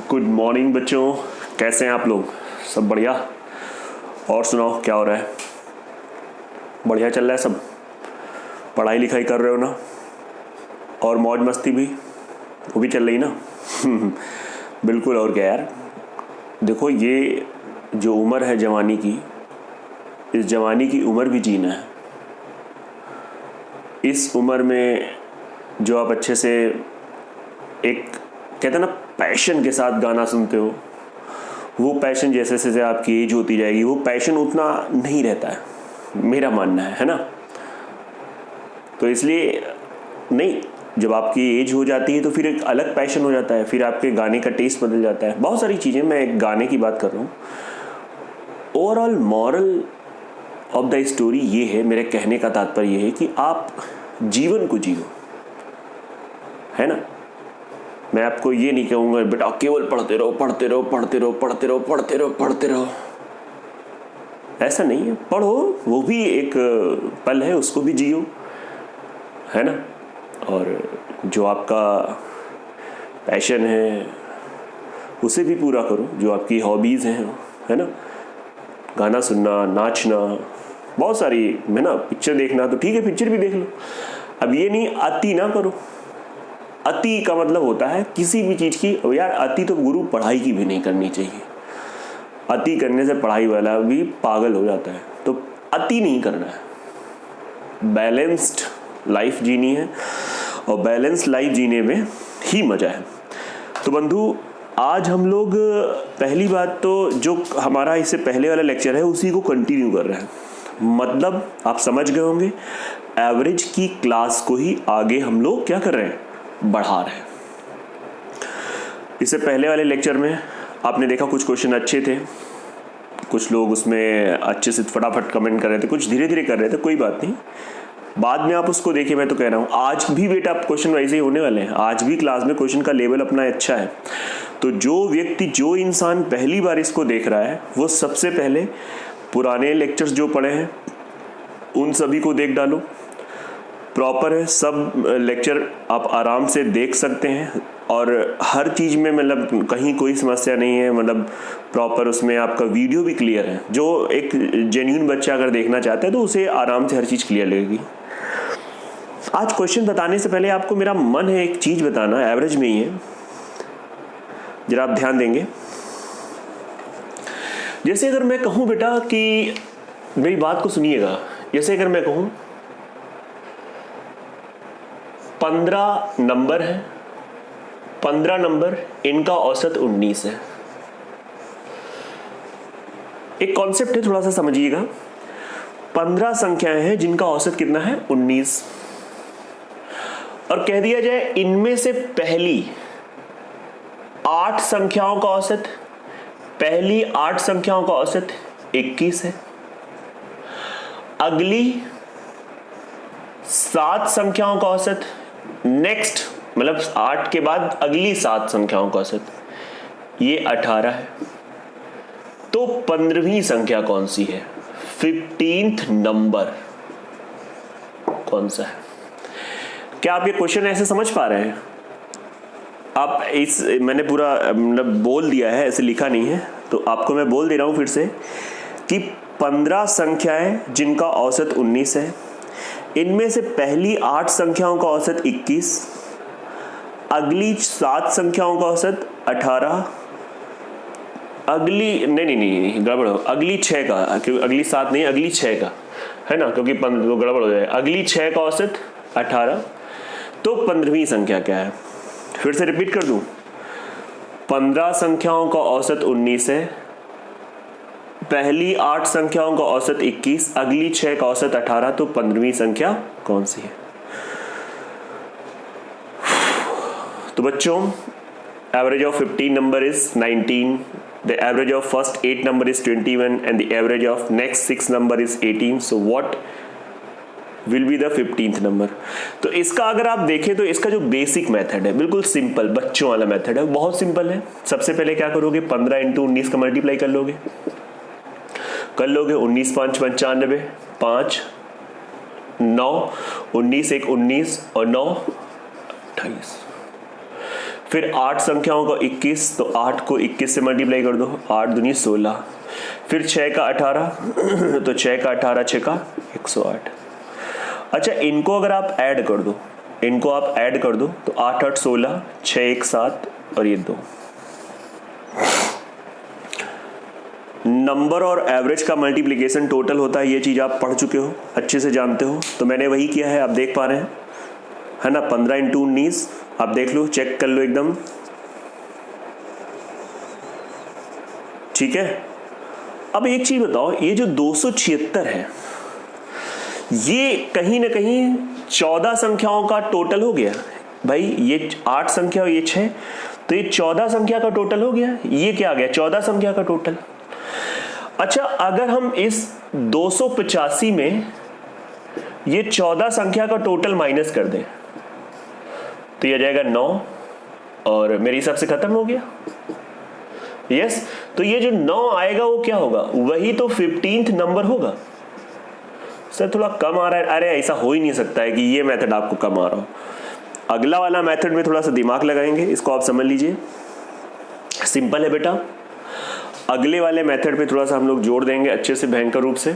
Good morning बच्चों, कैसे हैं आप लोग? सब बढ़िया? और सुनाओ क्या हो रहा है? बढ़िया चल रहा है सब? पढ़ाई लिखाई कर रहे हो ना? और मौज मस्ती भी वो भी चल रही ना? बिल्कुल। और क्या यार, देखो ये जो उम्र है जवानी की, इस जवानी की उम्र भी जीना है। इस उम्र में जो आप अच्छे से एक कहते हैं ना पैशन के साथ गाना सुनते हो, वो पैशन जैसे जैसे आपकी एज होती जाएगी वो पैशन उतना नहीं रहता है, मेरा मानना है ना। तो इसलिए नहीं, जब आपकी एज हो जाती है तो फिर एक अलग पैशन हो जाता है, फिर आपके गाने का टेस्ट बदल जाता है, बहुत सारी चीज़ें। मैं एक गाने की बात कर रहा हूँ। Overall moral of the story ये है, मेरे कहने का तात्पर्य ये है कि आप जीवन को जियो, है ना। मैं आपको ये नहीं कहूँगा बेटा केवल पढ़ते रहो पढ़ते रहो पढ़ते रहो पढ़ते रहो पढ़ते रहो पढ़ते रहो, ऐसा नहीं है। पढ़ो, वो भी एक पल है, उसको भी जियो, है ना। और जो आपका पैशन है उसे भी पूरा करो, जो आपकी हॉबीज़ हैं, है ना। गाना सुनना, नाचना, बहुत सारी है ना। पिक्चर देखना तो ठीक है, पिक्चर भी देख लो। अब ये नहीं अति ना करो। अति का मतलब होता है किसी भी चीज़ की, यार अति तो गुरु पढ़ाई की भी नहीं करनी चाहिए। अति करने से पढ़ाई वाला भी पागल हो जाता है, तो अति नहीं करना है। बैलेंस्ड लाइफ जीनी है और बैलेंस्ड लाइफ जीने में ही मज़ा है। तो बंधु, आज हम लोग पहली बात तो जो हमारा इससे पहले वाला लेक्चर है उसी को कंटिन्यू कर रहे हैं। मतलब आप समझ गए होंगे, एवरेज की क्लास को ही आगे हम लोग क्या कर रहे हैं, बढ़ा रहे हैं। इससे पहले वाले लेक्चर में आपने देखा कुछ क्वेश्चन अच्छे थे, कुछ लोग उसमें अच्छे से फटाफट कमेंट कर रहे थे, कुछ धीरे धीरे कर रहे थे, कोई बात नहीं, बाद में आप उसको देखिए। मैं तो कह रहा हूँ आज भी बेटा क्वेश्चन वैसे ही होने वाले हैं। आज भी क्लास में क्वेश्चन का लेवल अपना अच्छा है। तो जो व्यक्ति, जो इंसान पहली बार इसको देख रहा है, वो सबसे पहले पुराने लेक्चर्स जो पढ़े हैं उन सभी को देख डालो। प्रॉपर है सब लेक्चर, आप आराम से देख सकते हैं और हर चीज़ में मतलब कहीं कोई समस्या नहीं है। मतलब प्रॉपर उसमें आपका वीडियो भी क्लियर है। जो एक जेन्युइन बच्चा अगर देखना चाहता है तो उसे आराम से हर चीज़ क्लियर लगेगी। आज क्वेश्चन बताने से पहले आपको मेरा मन है एक चीज़ बताना, एवरेज में ही है, जरा आप ध्यान देंगे। जैसे अगर मैं कहूँ बेटा कि, मेरी बात को सुनिएगा, जैसे अगर मैं कहूँ 15 नंबर है, 15 नंबर, इनका औसत 19 है। एक कॉन्सेप्ट है, थोड़ा सा समझिएगा। 15 संख्याएं हैं जिनका औसत कितना है, 19। और कह दिया जाए इनमें से पहली 8 संख्याओं का औसत, पहली 8 संख्याओं का औसत 21 है। अगली 7 संख्याओं का औसत, नेक्स्ट मतलब 8 के बाद अगली 7 संख्याओं का औसत, ये 18 है। तो 15वीं संख्या कौन सी है, 15th नंबर कौन सा है? क्या आप ये क्वेश्चन ऐसे समझ पा रहे हैं? आप इस, मैंने पूरा मतलब बोल दिया है, ऐसे लिखा नहीं है, तो आपको मैं बोल दे रहा हूं फिर से कि 15 संख्याएं जिनका औसत 19 है, इनमें से पहली 8 संख्याओं का औसत 21, अगली 7 संख्याओं का औसत 18, अगली नहीं गड़बड़ हो, अगली 6 का, अगली 7 नहीं, अगली 6 का, है ना, क्योंकि गड़बड़ हो जाए। अगली 6 का औसत 18। तो 15वीं संख्या क्या है? फिर से रिपीट कर दूं, 15 संख्याओं का औसत 19 है, पहली 8 संख्याओं का औसत 21, अगली 6 का औसत 18। तो 15वीं संख्या कौन सी है? तो बच्चों, average of 15 number is 19, the average of first 8 number is 21 and the average of next 6 number is 18। So what will be the 15th number? तो इसका अगर आप देखें तो इसका जो बेसिक मेथड है, बिल्कुल सिंपल बच्चों वाला मेथड है, बहुत सिंपल है। सबसे पहले क्या करोगे, 15 × 19 का मल्टीप्लाई कर लोगे, 19 5 95, 5 9, 19 1 19 और 9 28। फिर 8 संख्याओं का 21, तो 8 को 21 से मल्टीप्लाई कर दो, 8 दूनी 16। फिर 6 का 18 तो 6 का 18, 6 का 108। अच्छा, इनको अगर आप ऐड कर दो, इनको आप ऐड कर दो तो 8 8 16, 6 1 7 और ये 2। नंबर और एवरेज का मल्टीप्लिकेशन टोटल होता है, ये चीज़ आप पढ़ चुके हो, अच्छे से जानते हो। तो मैंने वही किया है, आप देख पा रहे हैं, है ना। 15 इंटू 19, आप देख लो, चेक कर लो एकदम, ठीक है। अब एक चीज़ बताओ, ये जो 276 है, ये कहीं ना कहीं 14 संख्याओं का टोटल हो गया भाई। ये 8 संख्या और ये 6, तो ये 14 संख्या का टोटल हो गया। ये क्या आ गया? 14 संख्या का टोटल। अच्छा, अगर हम इस 285 में ये 14 संख्या का टोटल माइनस कर दें तो ये आ जाएगा 9, और मेरे हिसाब से खत्म हो गया। यस, तो ये जो 9 आएगा वो क्या होगा? वही तो 15th नंबर होगा। सर थोड़ा कम आ रहा है, अरे ऐसा हो ही नहीं सकता है कि ये मेथड आपको कम आ रहा हो। अगला वाला मेथड में थोड़ा सा दिमाग लगाएंगे, इसको आप समझ लीजिए, सिंपल है बेटा। अगले वाले मेथड पे थोड़ा सा हम लोग जोड़ देंगे अच्छे से, भयंकर रूप से।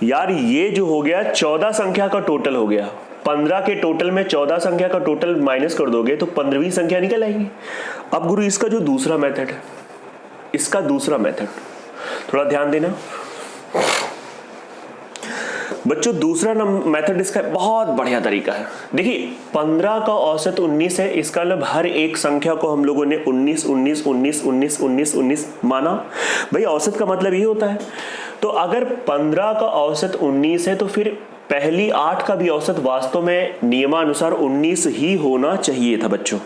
यार ये जो हो गया 14 संख्या का टोटल हो गया, 15 के टोटल में 14 संख्या का टोटल माइनस कर दोगे तो 15वीं संख्या निकल आएगी। अब गुरु इसका जो दूसरा मेथड है, इसका दूसरा मेथड थोड़ा ध्यान देना बच्चों। दूसरा मेथड इसका बहुत बढ़िया तरीका है। देखिए 15 का औसत 19 है, इसका मतलब हर एक संख्या को हम लोगों ने 19 19 19 19 19 19 माना। भाई औसत का मतलब ये होता है। तो अगर 15 का औसत 19 है तो फिर पहली 8 का भी औसत वास्तव में नियमानुसार 19 ही होना चाहिए था बच्चों।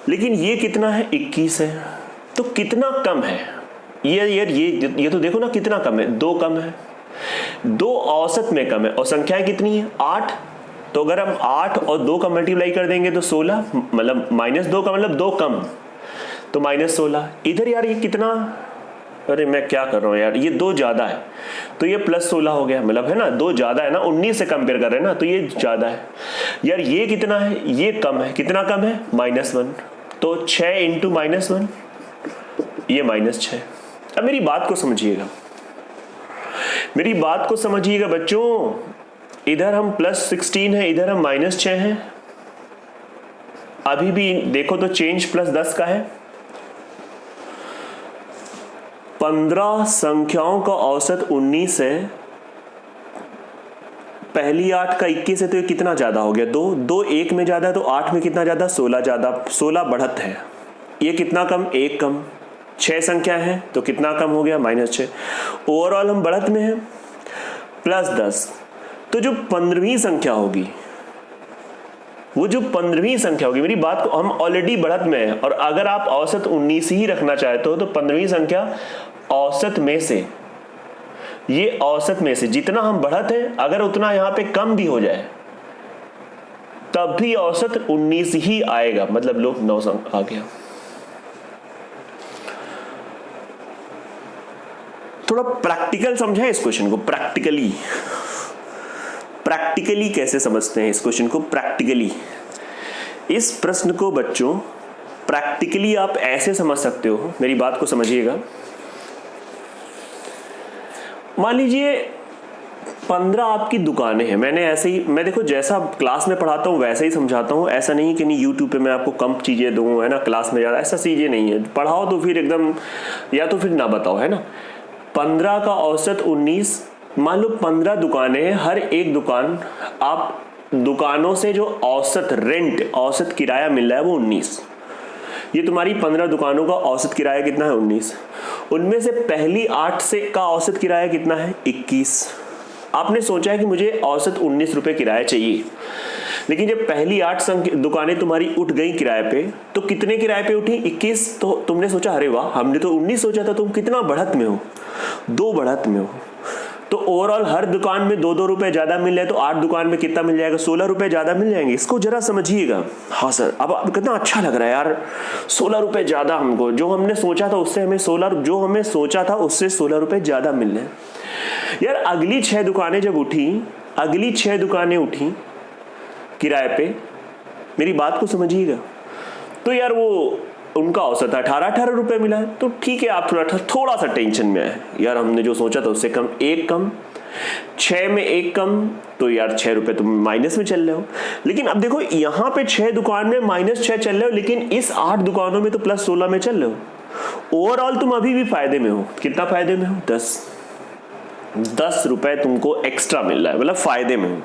लेकिन ये कितना है? 21 है। तो कितना कम है ये तो देखो ना, कितना कम है? 2 कम है, 2 औसत में कम है। और संख्याएं कितनी है? 8। तो अगर हम 8 और 2 का मल्टीप्लाई कर देंगे तो 16, मतलब -2 का मतलब 2 कम, तो -16। इधर यार ये कितना, अरे मैं क्या कर रहा हूँ यार, ये 2 ज्यादा है तो ये +16 हो गया, मतलब है ना 2 ज्यादा है ना, 19 से कंपेयर कर रहे हैं ना, तो ये ज्यादा है। यार ये कितना है? ये कम है। कितना कम है? -1। तो 6 इंटू -1, ये -6। अब मेरी बात को समझिएगा, मेरी बात को समझिएगा बच्चों। इधर हम +16 है, इधर हम -6 हैं। अभी भी देखो तो चेंज +10 का है। 15 संख्याओं का औसत 19 है, पहली 8 का 21 है, तो ये कितना ज्यादा हो गया? 2 2 1 में ज्यादा है, तो 8 में कितना ज्यादा? 16 ज्यादा। 16 बढ़त है। ये कितना कम? 1 कम। 6 संख्या है तो कितना कम हो गया? -6। ओवरऑल हम बढ़त में हैं, +10। तो जो 15वीं संख्या होगी, वो जो 15वीं संख्या होगी, मेरी बात को, हम ऑलरेडी बढ़त में है, और अगर आप औसत 19 ही रखना चाहते हो तो 15वीं संख्या औसत में से, ये औसत में से जितना हम बढ़त है, अगर उतना यहां पे कम भी हो जाए तब भी औसत 19 ही आएगा। मतलब लो 9 आ गया। थोड़ा प्रैक्टिकल समझें इस क्वेश्चन को। प्रैक्टिकली कैसे समझते हैं इस क्वेश्चन को? प्रैक्टिकली इस प्रश्न को बच्चों प्रैक्टिकली आप ऐसे समझ सकते हो, मेरी बात को समझिएगा। मान लीजिए 15 आपकी दुकानें हैं। मैंने ऐसे ही, मैं देखो जैसा क्लास में पढ़ाता हूँ वैसे ही समझाता हूँ। ऐसा नहीं कि नहीं यूट्यूब पे मैं आपको कम चीजें दूँ, है ना, क्लास में ज़्यादा, ऐसा चीजें नहीं है। पढ़ाओ तो फिर एकदम, या तो फिर ना बताओ, है ना। 15 का औसत 19, मान लो 15 दुकानें हैं, हर एक दुकान, आप दुकानों से जो औसत रेंट, औसत किराया मिल रहा है वो 19। ये तुम्हारी 15 दुकानों का औसत किराया कितना है? 19। उनमें से पहली 8 से का औसत किराया कितना है? 21। आपने सोचा है कि मुझे औसत 19 रुपए किराया चाहिए, लेकिन जब पहली 8 दुकानें तुम्हारी उठ गई किराए पे, तो कितने किराए पे उठी? 21। तो तुमने सोचा अरे वाह, हमने तो 19 सोचा था। तुम कितना बढ़त में हो? 2 बढ़त में हो। तो ओवरऑल हर दुकान में 2-2 रुपए ज्यादा मिल रहे, तो 8 दुकान में कितना मिल जाएगा? 16 रुपए ज्यादा मिल जाएंगे। इसको जरा समझिएगा। हाँ सर, अब कितना अच्छा लग रहा है यार, 16 रुपए ज्यादा हमको, जो हमने सोचा था उससे हमें 16 रुपए ज्यादा मिल रहे हैं। यार अगली 6 दुकानें जब उठी, अगली 6 दुकानें उठी, किराए पे, मेरी बात को समझिएगा। तो यार वो उनका औसत 18 रुपए मिला है, तो ठीक है आप थोड़ा सा टेंशन में आए, यार हमने जो सोचा था उससे कम, एक कम, 6 में एक कम, तो यार 6 रुपए तुम माइनस में चल रहे हो। लेकिन अब देखो यहाँ पे 6 दुकान में -6 चल रहे हो, लेकिन इस 8 दुकानों में तो +16 में चल रहे हो। ओवरऑल तुम अभी भी फायदे में हो। कितना फायदे में हो? 10 रुपए तुमको एक्स्ट्रा मिल रहा है, मतलब फायदे में हो।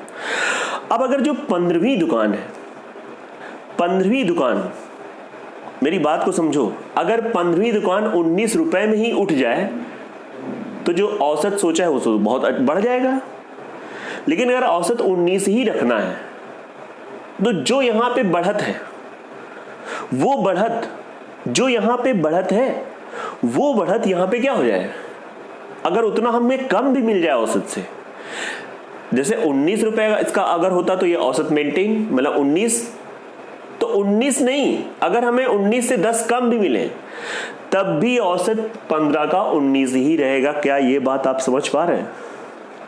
अब अगर जो 15वीं दुकान है, 15वीं दुकान, मेरी बात को समझो, अगर 15वीं दुकान 19 रुपए में ही उठ जाए तो जो औसत सोचा है वो तो बहुत बढ़ जाएगा। लेकिन अगर औसत 19 ही रखना है तो जो यहां पे बढ़त है, वो बढ़त, जो यहां पे बढ़त है वो बढ़त यहां पे क्या हो जाए, अगर उतना हमें कम भी मिल जाए औसत से, जैसे 19 रुपए इसका अगर होता तो ये औसत मेंटेन, मतलब 19, तो 19 नहीं, अगर हमें 19 से 10 कम भी मिले तब भी औसत 15 का 19 ही रहेगा। क्या ये बात आप समझ पा रहे हैं?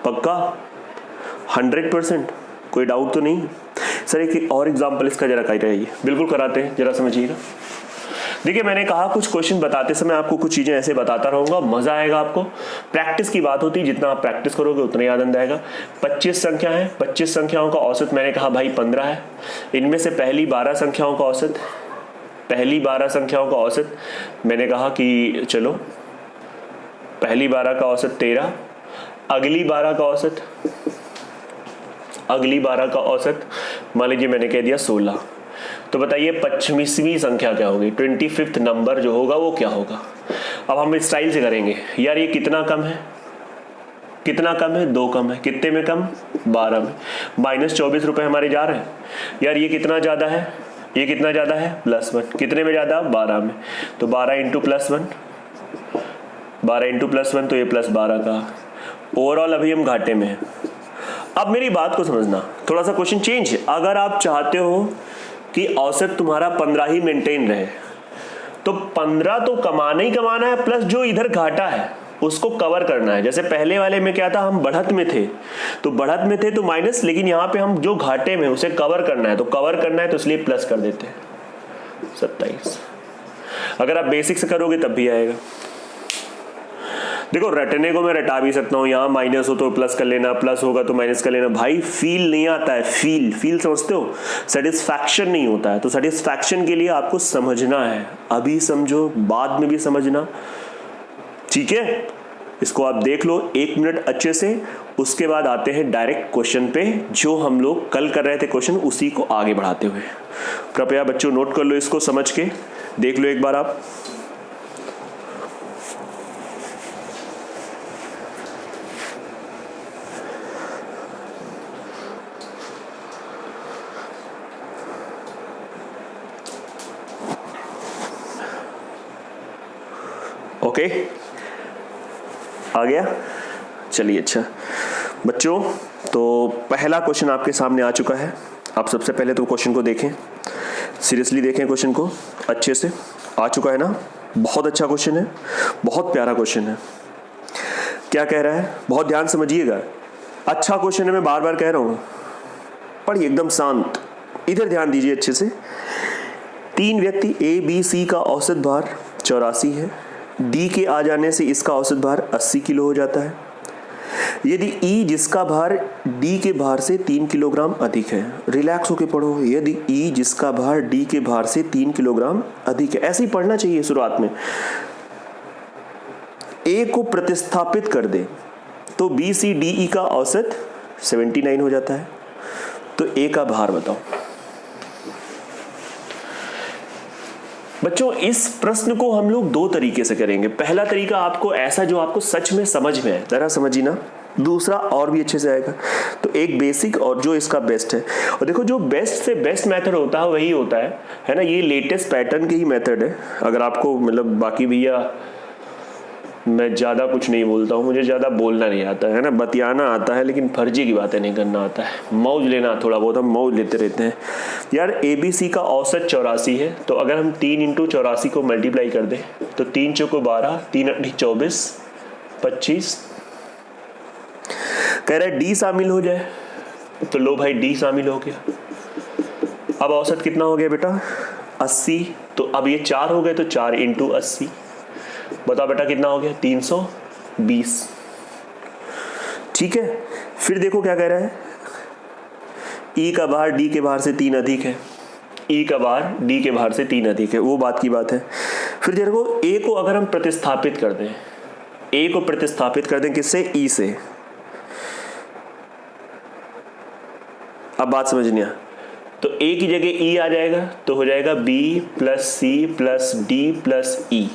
पक्का 100%? कोई डाउट तो नहीं? सर एक और एग्जांपल इसका जरा कराइए। बिल्कुल कराते हैं, जरा समझिएगा। देखिए मैंने कहा कुछ क्वेश्चन बताते समय आपको कुछ चीजें ऐसे बताता रहूंगा, मजा आएगा आपको। प्रैक्टिस की बात होती है, जितना आप प्रैक्टिस करोगे उतना ही आनंद आएगा। 25 संख्या है, 25 संख्याओं का औसत मैंने कहा भाई 15 है। इनमें से पहली 12 संख्याओं का औसत, पहली 12 संख्याओं का औसत मैंने कहा कि चलो पहली 12 का औसत 13, अगली 12 का औसत, अगली 12 का औसत मान लीजिए मैंने कह दिया 16। तो बताइए 25वीं संख्या क्या होगी, 25th नंबर जो होगा वो क्या होगा। अब हम इस स्टाइल से करेंगे, यार ये कितना कम है, कितना कम है, 2 कम है, कितने में कम, 12 में, -24 रुपए हमारे जा रहे हैं। यार ये कितना ज्यादा है, ये कितना ज्यादा है, +1, कितने में ज्यादा, 12 में, तो 12 इंटू +1, 12 इंटू +1 तो ये +12 का। ओवरऑल अभी हम घाटे में हैं। अब मेरी बात को समझना, थोड़ा सा क्वेश्चन चेंज है। अगर आप चाहते हो कि औसत तुम्हारा 15 ही मेंटेन रहे तो 15 तो कमाना ही कमाना है, प्लस जो इधर घाटा है उसको कवर करना है। जैसे पहले वाले में क्या था, हम बढ़त में थे तो बढ़त में थे तो माइनस, लेकिन यहाँ पे हम जो घाटे में उसे कवर करना है, तो कवर करना है तो इसलिए प्लस कर देते हैं 27। अगर आप बेसिक से करोगे तब भी आएगा। देखो रटने को मैं रटा भी सकता हूँ, यहाँ माइनस हो तो प्लस कर लेना, प्लस होगा तो माइनस कर लेना। भाई फील नहीं आता है, फील समझते हो, सेटिस्फैक्शन नहीं होता है। तो सेटिस्फैक्शन के लिए आपको समझना है, अभी समझो बाद में भी समझना, ठीक है। इसको आप देख लो 1 मिनट अच्छे से, उसके बाद आते हैं डायरेक्ट क्वेश्चन पे, जो हम लोग कल कर रहे थे क्वेश्चन, उसी को आगे बढ़ाते हुए। कृपया बच्चों नोट कर लो, इसको समझ के देख लो एक बार आप। ओके आ गया, चलिए अच्छा बच्चों, तो पहला क्वेश्चन आपके सामने आ चुका है। आप सबसे पहले तो क्वेश्चन को देखें, सीरियसली देखें क्वेश्चन को अच्छे से। आ चुका है ना, बहुत अच्छा क्वेश्चन है, बहुत प्यारा क्वेश्चन है। क्या कह रहा है, बहुत ध्यान समझिएगा, अच्छा क्वेश्चन है, मैं बार बार कह रहा हूं, पढ़िए एकदम शांत, इधर ध्यान दीजिए अच्छे से। 3 व्यक्ति ए बी सी का औसत भार 84 है, डी के आ जाने से इसका औसत भार 80 किलो हो जाता है। यदि ई जिसका भार डी के भार से 3 किलोग्राम अधिक है, रिलैक्स होके पढ़ो, यदि ई जिसका भार डी के भार से 3 किलोग्राम अधिक है, ऐसे ही पढ़ना चाहिए शुरुआत में। ए को प्रतिस्थापित कर दे तो बी सी डी ई का औसत 79 हो जाता है। तो ए का भार बताओ। बच्चों इस प्रश्न को हम लोग 2 तरीके से करेंगे। पहला तरीका आपको ऐसा जो आपको सच में समझ में है, जरा समझिए ना। दूसरा और भी अच्छे से आएगा। तो एक बेसिक और जो इसका बेस्ट है। और देखो जो बेस्ट से बेस्ट मेथड होता है वही होता है ना, ये लेटेस्ट पैटर्न की ही मेथड है। अगर आपको मतलब बाकी भैया मैं ज़्यादा कुछ नहीं बोलता हूँ, मुझे ज़्यादा बोलना नहीं आता है ना, बतियाना आता है लेकिन फर्जी की बातें नहीं करना आता है। मौज लेना थोड़ा बहुत हम मौज लेते रहते हैं यार। ABC का औसत 84 है, तो अगर हम 3 इंटू 84 को मल्टीप्लाई कर दें तो 3 चौको 12, 3 8 24, 25। कह रहा है डी शामिल हो जाए, तो लो भाई डी शामिल हो गया। अब औसत कितना हो गया बेटा 80, तो अब ये 4 हो गए तो 4 इंटू 80, बताओ बेटा कितना हो गया 320। ठीक है, फिर देखो क्या कह रहा है, ई का बाहर डी के बाहर से 3 अधिक है, ई का बाहर डी के बाहर से 3 अधिक है, वो बात की बात है। फिर देखो ए को अगर हम प्रतिस्थापित कर दें, ए को प्रतिस्थापित कर दें किससे, ई से, अब बात समझनी है, तो ए की जगह ई आ जाएगा तो हो जाएगा B plus C plus D plus E.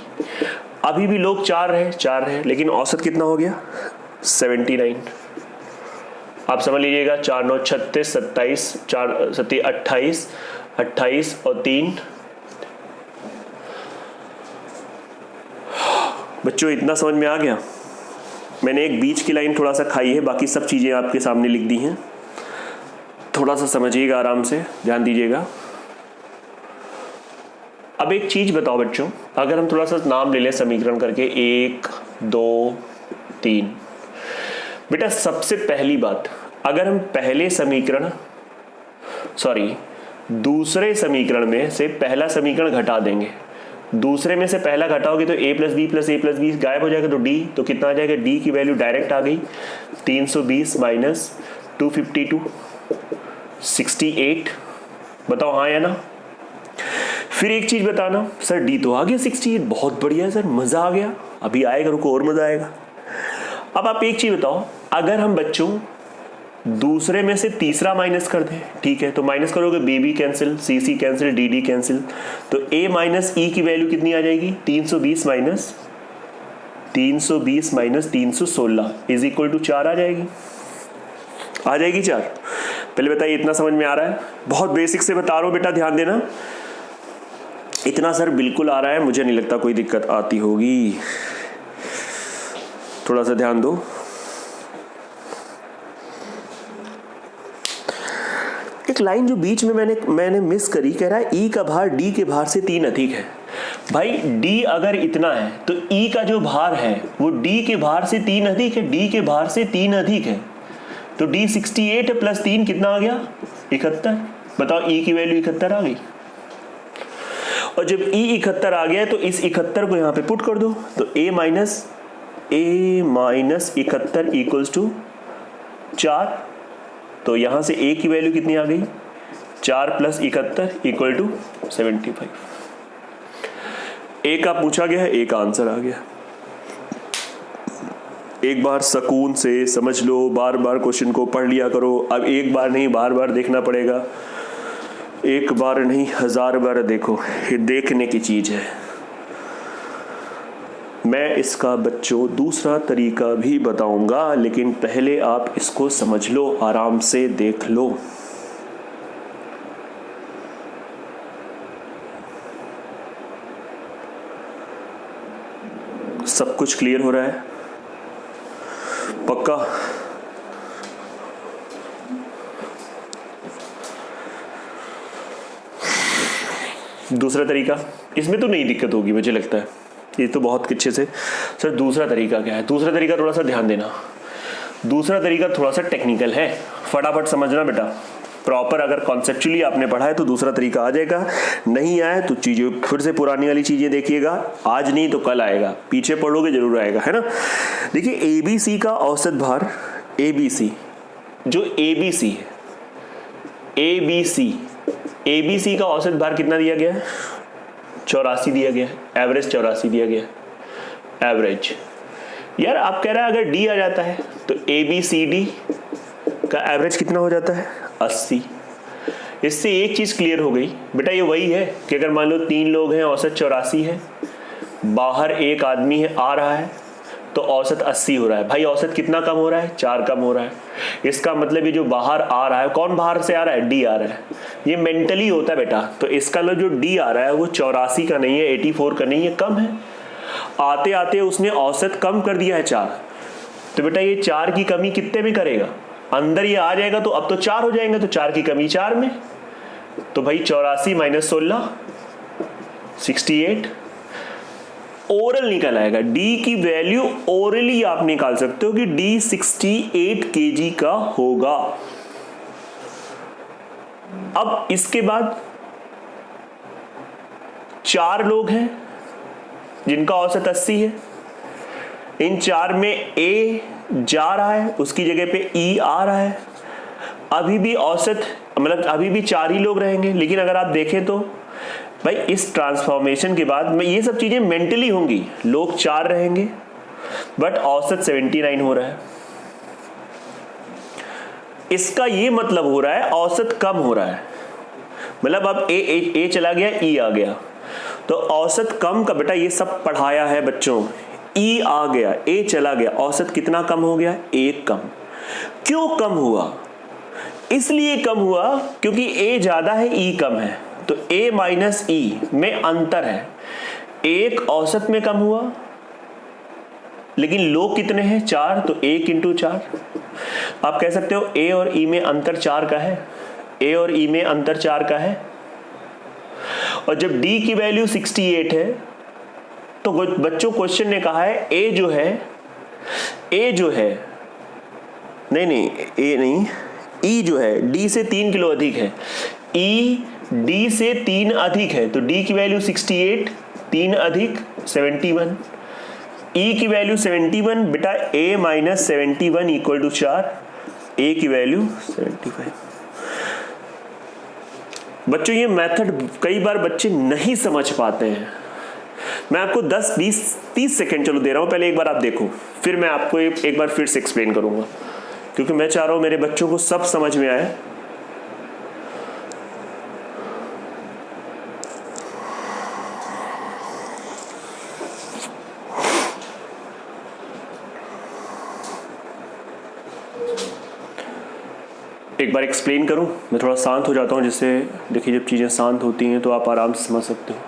अभी भी लोग 4 रहे, लेकिन औसत कितना हो गया 79। आप समझ लीजिएगा 4 9 36 27 4 7 28 28 और 3। बच्चों इतना समझ में आ गया। मैंने एक बीच की लाइन थोड़ा सा खाई है, बाकी सब चीजें आपके सामने लिख दी हैं, थोड़ा सा समझिएगा, आराम से ध्यान दीजिएगा। अब एक चीज बताओ बच्चों, अगर हम थोड़ा सा नाम ले लें समीकरण करके 1 2 3, बेटा सबसे पहली बात, अगर हम दूसरे समीकरण में से पहला समीकरण घटा देंगे, दूसरे में से पहला घटाओगे तो a प्लस बी गायब हो जाएगा, तो d तो कितना आ जाएगा, d की वैल्यू डायरेक्ट आ गई 320 माइनस 252 68। बताओ हाँ या ना। फिर एक चीज बताना, सर d तो आ गया 68, बहुत बढ़िया सर, मजा आ गया, अभी आएगा, रुको और मजा आएगा। अब आप एक चीज बताओ, अगर हम बच्चों दूसरे में से तीसरा माइनस कर दें, ठीक है, तो माइनस करोगे बी कैंसिल, सी कैंसिल, डी कैंसिल, तो a माइनस ई की वैल्यू कितनी आ जाएगी 320 माइनस 316 इज इक्वल टू 4 आ जाएगी 4। पहले बताइए इतना समझ में आ रहा है? बहुत बेसिक से बता रहा हूं बेटा, ध्यान देना। इतना सर बिल्कुल आ रहा है, मुझे नहीं लगता कोई दिक्कत आती होगी, थोड़ा सा ध्यान दो। एक लाइन जो बीच में मैंने मिस करी, कह रहा है ई का भार डी के भार से 3 अधिक है। भाई डी अगर इतना है तो ई का जो भार है वो डी के भार से 3 अधिक है, डी के भार से 3 अधिक है, तो डी 68 है प्लस 3 कितना आ गया 71। बताओ ई की वैल्यू 71 आ गई, और जब ई 71 आ गया तो इस 71 को यहां पे पुट कर दो, तो a माइनस 71 इक्वल्स टू 4, तो यहां से a की वैल्यू कितनी आ गई 4 प्लस 71 इक्वल टू 75। ए का पूछा गया है, ए का आंसर आ गया। एक बार सुकून से समझ लो, बार बार क्वेश्चन को पढ़ लिया करो। अब एक बार नहीं, बार बार देखना पड़ेगा, एक बार नहीं 1000 बार देखो, ये देखने की चीज है। मैं इसका बच्चों दूसरा तरीका भी बताऊंगा, लेकिन पहले आप इसको समझ लो, आराम से देख लो। सब कुछ क्लियर हो रहा है? पक्का? दूसरा तरीका, इसमें तो नहीं दिक्कत होगी मुझे लगता है, ये तो बहुत अच्छे से। सर दूसरा तरीका क्या है? दूसरा तरीका थोड़ा सा ध्यान देना, दूसरा तरीका थोड़ा सा टेक्निकल है, फटाफट समझना बेटा। प्रॉपर अगर कॉन्सेप्चुअली आपने पढ़ा है तो दूसरा तरीका आ जाएगा, नहीं आए तो चीजें फिर से पुरानी वाली चीजें देखिएगा, आज नहीं तो कल आएगा, पीछे पढ़ोगे जरूर आएगा, है ना। देखिए एबीसी का औसत भार, एबीसी जो एबीसी है, एबीसी का औसत भार कितना दिया गया है 84 दिया गया है, एवरेज 84 दिया गया है, एवरेज। यार आप कह रहे हैं अगर डी आ जाता है तो ABCD का एवरेज कितना हो जाता है 80। इससे एक चीज क्लियर हो गई बेटा, ये वही है कि अगर मान लो 3 लोग हैं, औसत 84 है, बाहर एक आदमी है आ रहा है तो औसत 80 हो रहा है। भाई औसत कितना कम हो रहा है 4 कम हो रहा है, इसका मतलब ये जो बाहर आ रहा है, कौन बाहर से आ रहा है डी आ रहा है, ये मेंटली होता है बेटा। तो इसका मतलब जो डी आ रहा है वो 84 का नहीं है, 84 का नहीं है, कम है। आते आते उसने औसत कम कर दिया है 4, तो बेटा ये 4 की कमी कितने में करेगा, अंदर ये आ जाएगा तो अब तो 4 हो जाएंगे, तो 4 की कमी 4 में, तो भाई 84 माइनस 16 68 ओरल निकल आएगा। डी की वैल्यू ओरली आप निकाल सकते हो कि डी 68 kg का होगा। अब इसके बाद 4 लोग हैं जिनका औसत 80 है। इन 4 में ए जा रहा है, उसकी जगह पे ई आ रहा है। अभी भी औसत मतलब अभी भी 4 ही लोग रहेंगे, लेकिन अगर आप देखें तो भाई इस ट्रांसफॉर्मेशन के बाद में ये सब चीजें मेंटली होंगी। लोग 4 रहेंगे बट औसत 79 हो रहा है। इसका ये मतलब हो रहा है औसत कम हो रहा है। मतलब अब ए चला गया, ई आ गया, तो औसत कम का, बेटा ये सब पढ़ाया है बच्चों। ई आ गया, ए चला गया, औसत कितना कम हो गया? 1 कम। क्यों कम हुआ? इसलिए कम हुआ क्योंकि ए ज्यादा है, ई कम है। तो ए माइनस ई में अंतर है। 1 औसत में कम हुआ, लेकिन लोग कितने हैं? 4, तो 1 इंटू 4। आप कह सकते हो ए और ई में अंतर 4 का है। ए और ई में अंतर 4 का है। और जब डी की वैल्यू 68 है तो बच्चों क्वेश्चन ने कहा है ए जो है नहीं ए नहीं, ई जो है डी से 3 किलो अधिक है। ई डी से 3 अधिक है, तो डी की वैल्यू 68, 3 अधिक 71। ई की वैल्यू 71, बेटा ए माइनस 71 इक्वल टू 4, ए की वैल्यू 75। बच्चों ये मेथड कई बार बच्चे नहीं समझ पाते हैं। मैं आपको 10, 20, 30 सेकेंड चलो दे रहा हूं, पहले एक बार आप देखो, फिर मैं आपको एक बार फिर से एक्सप्लेन करूंगा, क्योंकि मैं चाह रहा हूं मेरे बच्चों को सब समझ में आए। एक बार एक्सप्लेन करूं, मैं थोड़ा शांत हो जाता हूं, जिससे देखिए जब चीज़ें शांत होती हैं तो आप आराम से समझ सकते हो।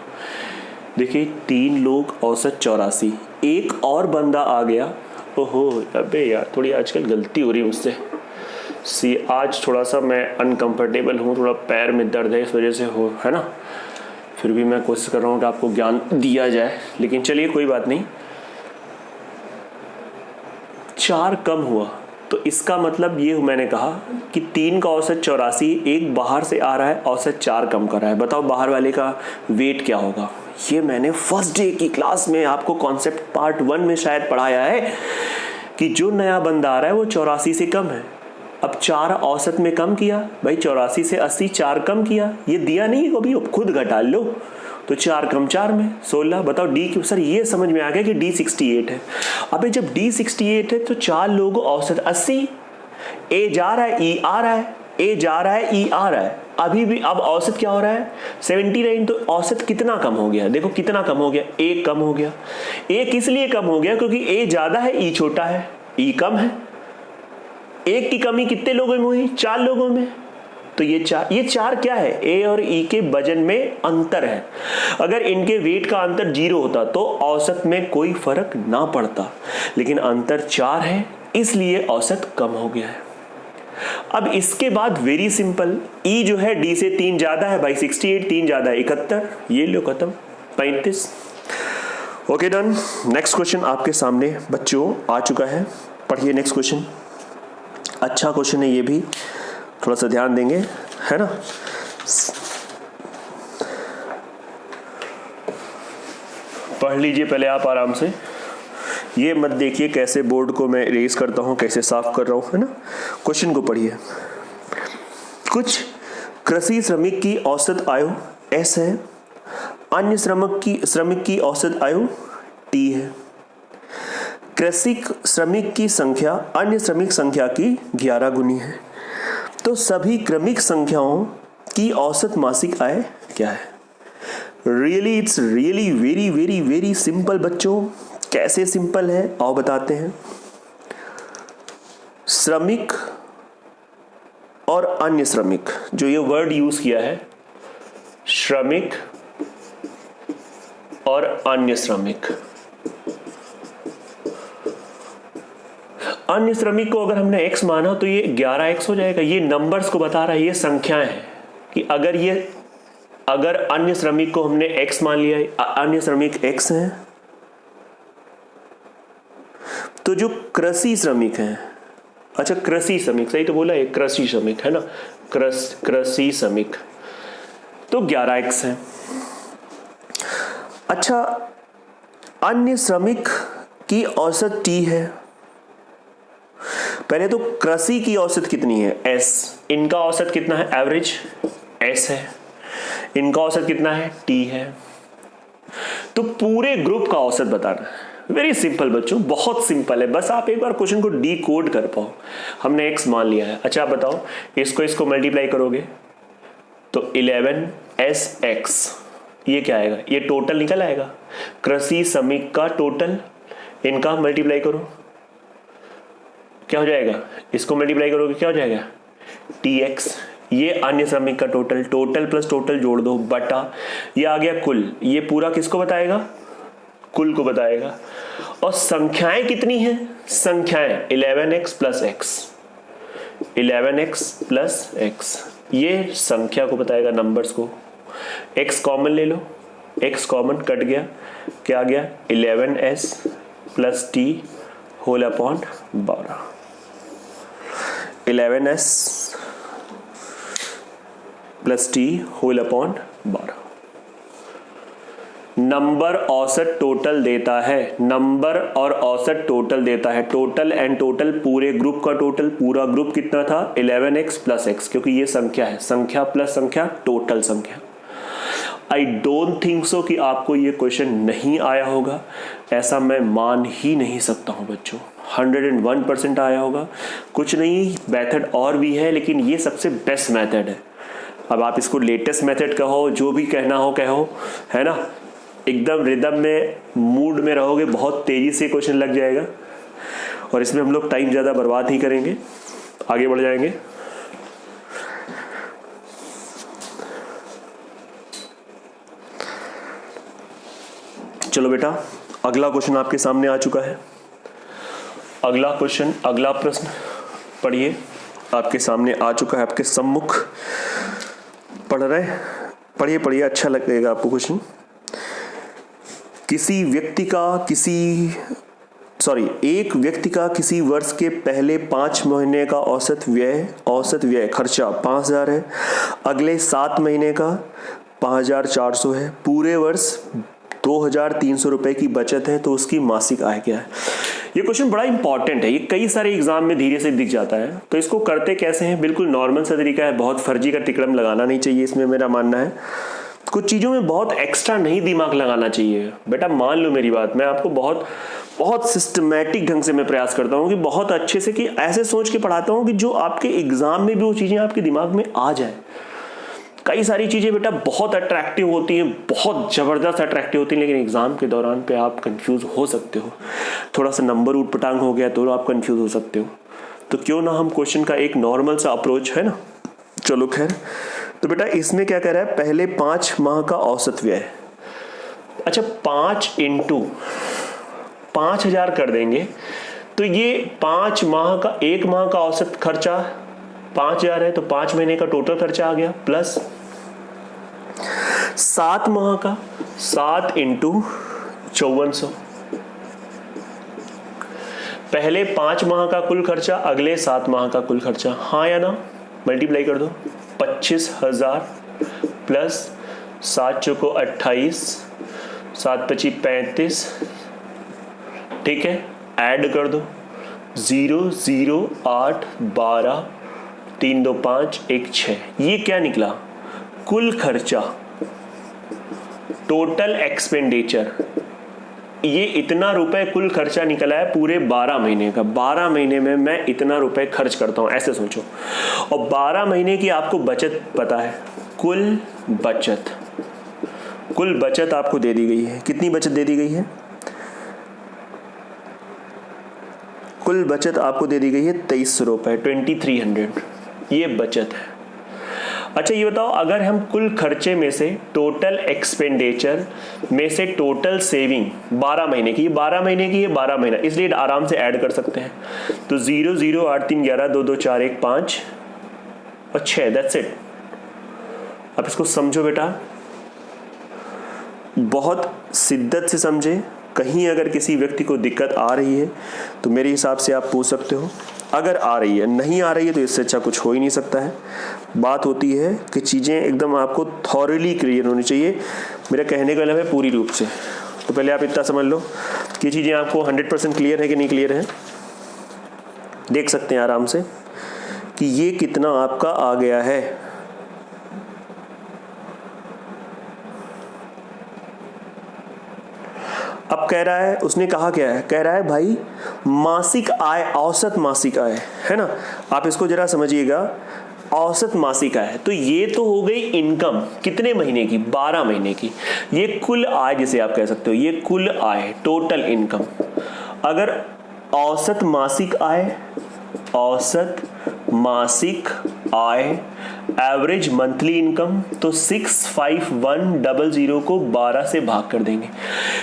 देखिए 3 लोग, औसत 84, एक और बंदा आ गया। ओहो अबे यार, थोड़ी आजकल गलती हो रही है मुझसे। आज थोड़ा सा मैं अनकंफर्टेबल हूँ, थोड़ा पैर में दर्द है, इस वजह से हो, है ना। फिर भी मैं कोशिश कर रहा हूँ कि आपको ज्ञान दिया जाए, लेकिन चलिए कोई बात नहीं। 4 कम हुआ, तो इसका मतलब ये मैंने कहा कि 3 का औसत 84, एक बाहर से आ रहा है, औसत 4 कम कर रहा है। बताओ बाहर वाले का वेट क्या होगा? ये मैंने फर्स्ट डे की क्लास में आपको कॉन्सेप्ट पार्ट 1 में शायद पढ़ाया है कि जो नया बंदा आ रहा है वो 84 से कम है। अब 4 औसत में कम किया, भाई 84 से 80 4 कम किया, ये दिया नहीं कभी, खुद घटा लो, तो 4 कम 4 में 16। बताओ डी क्यों? सर ये समझ में आ गया कि डी 68 है। अबे जब डी 68 है तो 4 लोग औसत 80, ए जा रहा है, ई आ रहा है, ए जा रहा है, ई आ रहा है। अभी भी अब औसत क्या हो रहा है? 79। तो औसत कितना कम हो गया? देखो कितना कम हो गया? 1 कम हो गया। 1 इसलिए कम हो गया क्योंकि ए ज्यादा है, ई छोटा है, ई कम है। 1 की कमी कितने लोगों में हुई? 4 लोगों में। तो ये 4 क्या है? ए और ई के वजन में अंतर है। अगर इनके वेट का अंतर 0 होता तो औसत में कोई फर्क ना पड़ता, लेकिन अंतर 4 है, इसलिए औसत कम हो गया है। अब इसके बाद वेरी सिंपल, ई जो है डी से 3 ज्यादा है, भाई 68, 3 ज्यादा है 71, ये लो खत्म 35। Okay done. नेक्स्ट क्वेश्चन आपके सामने बच्चों आ चुका है, पढ़िए नेक्स्ट क्वेश्चन। अच्छा क्वेश्चन है ये भी, थोड़ा सा ध्यान देंगे, है ना। पढ़ लीजिए पहले आप आराम से, ये मत देखिए कैसे बोर्ड को मैं इरेज करता हूं, कैसे साफ कर रहा हूं, है ना। क्वेश्चन को पढ़िए। कुछ कृषि श्रमिक की औसत आयु S है, अन्य श्रमिक की औसत आयु T है। कृषि श्रमिक की संख्या अन्य श्रमिक संख्या की 11 गुनी है, तो सभी क्रमिक संख्याओं की औसत मासिक आय क्या है? Really it's really very very very simple बच्चों। कैसे सिंपल है आओ बताते हैं। श्रमिक और अन्य श्रमिक, जो ये वर्ड यूज किया है, श्रमिक और अन्य श्रमिक। अन्य श्रमिक को अगर हमने x माना तो ये 11x हो जाएगा। ये नंबर्स को बता रहा है, ये संख्याएं हैं कि अगर अन्य श्रमिक को हमने x मान लिया, अन्य श्रमिक x हैं, तो जो कृषि श्रमिक हैं अच्छा कृषि श्रमिक, सही तो बोला है, कृषि श्रमिक है ना, कृषि श्रमिक, तो 11x है। अच्छा अन्य श्रमिक की औसत t है। पहले तो कृषि की औसत कितनी है, s, इनका औसत कितना है, एवरेज s है, इनका औसत कितना है, t है। तो पूरे ग्रुप का औसत बताना है। वेरी सिंपल बच्चों, बहुत सिंपल है, बस आप एक बार क्वेश्चन को डी कोड कर पाओ। हमने x मान लिया है। अच्छा आप बताओ, इसको मल्टीप्लाई करोगे तो 11sx, ये क्या आएगा, ये टोटल निकल आएगा, कृषि श्रमिक का टोटल, इनका मल्टीप्लाई करो क्या हो जाएगा, इसको मल्टीप्लाई करोगे क्या हो जाएगा, tx, ये अन्य श्रमिक का टोटल, टोटल प्लस टोटल जोड़ दो बटा, ये आ गया कुल, ये पूरा किसको बताएगा, कुल को बताएगा। और संख्याएं कितनी हैं, संख्याएं 11x plus x, 11x plus x, ये संख्या को बताएगा, नंबर्स को। x कॉमन ले लो, x कॉमन कट गया, क्या आ गया, 11s plus t whole upon 12, 11s plus t whole upon 12। Number औसत टोटल देता है, नंबर और औसत टोटल देता है, टोटल एंड टोटल, पूरे ग्रुप का टोटल, पूरा ग्रुप कितना था 11x प्लस x, क्योंकि ये संख्या है, संख्या प्लस संख्या टोटल संख्या। आई डोंट थिंक सो कि आपको ये क्वेश्चन नहीं आया होगा, ऐसा मैं मान ही नहीं सकता हूं बच्चों, 101% आया होगा। कुछ नहीं, मेथड और भी है लेकिन ये सबसे बेस्ट मेथड है। अब आप इसको लेटेस्ट मेथड कहो, जो भी कहना हो कहो, है ना, एकदम रिदम में, मूड में रहोगे, बहुत तेजी से क्वेश्चन लग जाएगा और इसमें हम लोग टाइम ज़्यादा बर्बाद नहीं करेंगे, आगे बढ़ जाएंगे। चलो बेटा, अगला क्वेश्चन आपके सामने आ चुका है। अगला क्वेश्चन, अगला प्रश्न पढ़िए, आपके सामने आ चुका है, आपके सम्मुख। पढ़ रहे, पढ़िए पढ़िए, अच्छा लगेगा आपको क्वेश्चन। एक व्यक्ति का किसी वर्ष के पहले 5 महीने का औसत व्यय खर्चा 5000 है, अगले 7 महीने का 5400 है, पूरे वर्ष 2300 रुपए की बचत है, तो उसकी मासिक आय क्या है। ये क्वेश्चन बड़ा इंपॉर्टेंट है, ये कई सारे एग्जाम में धीरे से दिख जाता है। तो इसको करते कैसे हैं, बिल्कुल नॉर्मल सा तरीका है, बहुत फर्जी का तिकड़म लगाना नहीं चाहिए इसमें, मेरा मानना है। कुछ चीज़ों में बहुत एक्स्ट्रा नहीं दिमाग लगाना चाहिए बेटा, मान लो मेरी बात, मैं आपको बहुत सिस्टमैटिक ढंग से मैं प्रयास करता हूँ कि बहुत अच्छे से, कि ऐसे सोच के पढ़ाता हूँ कि जो आपके एग्जाम में भी वो चीज़ें आपके दिमाग में आ जाए। कई सारी चीज़ें बेटा बहुत अट्रैक्टिव होती हैं, बहुत ज़बरदस्त अट्रैक्टिव होती हैं, लेकिन एग्ज़ाम के दौरान पे आप कंफ्यूज हो सकते हो, थोड़ा सा नंबर ऊटपटांग हो गया तो आप कंफ्यूज हो सकते हो। तो क्यों ना हम क्वेश्चन का एक नॉर्मल सा अप्रोच, है ना। चलो खैर, तो बेटा इसमें क्या कह रहा है, पहले 5 माह का औसत व्यय। अच्छा 5 × 5000 कर देंगे तो ये 5 माह का, 1 माह का औसत खर्चा 5000 है, तो 5 महीने का टोटल खर्चा आ गया, प्लस 7 माह का, 7 × 5400, पहले 5 माह का कुल खर्चा, अगले 7 माह का कुल खर्चा, हाँ या ना, मल्टीप्लाई कर दो, 25,000 प्लस 7 चौको 28, 7 पची 35, ठीक है, ऐड कर दो, 0 0 8 12 3 2 5 1 6, ये क्या निकला, कुल खर्चा, टोटल एक्सपेंडिचर, ये इतना रुपए कुल खर्चा निकला है पूरे 12 महीने का। 12 महीने में मैं इतना रुपए खर्च करता हूं, ऐसे सोचो। और 12 महीने की आपको बचत पता है, कुल बचत आपको दे दी गई है। कितनी बचत दे दी गई है, कुल बचत आपको दे दी गई है 2300 रुपए, 2300, ये बचत है। अच्छा ये बताओ, अगर हम कुल खर्चे में से, टोटल एक्सपेंडिचर में से टोटल सेविंग 12 महीने की, 12 महीने की, ये 12 महीना, इसलिए आराम से ऐड कर सकते हैं। तो 0 0 8 3 11 2 2 4 1 5 और 6, दैट्स इट। अब इसको समझो बेटा, बहुत शिद्दत से समझे। कहीं अगर किसी व्यक्ति को दिक्कत आ रही है तो मेरे हिसाब से आप पूछ सकते हो। अगर आ रही है, नहीं आ रही है तो इससे अच्छा कुछ हो ही नहीं सकता है। बात होती है कि चीज़ें एकदम आपको थॉरली क्लियर होनी चाहिए। मेरा कहने का मतलब है पूरी रूप से। तो पहले आप इतना समझ लो कि चीज़ें आपको 100% क्लियर है कि नहीं क्लियर है। देख सकते हैं आराम से कि ये कितना आपका आ गया है। अब कह रहा है, उसने कहा क्या है, कह रहा है भाई मासिक आय, औसत मासिक आय, है ना। आप इसको जरा समझिएगा, औसत मासिक आय, तो ये तो हो गई इनकम कितने महीने की, 12 महीने की। ये कुल आय जिसे आप कह सकते हो, ये कुल आय, टोटल इनकम। अगर औसत मासिक आय, औसत मासिक आय, एवरेज मंथली इनकम, तो 65100 को 12 से भाग कर देंगे,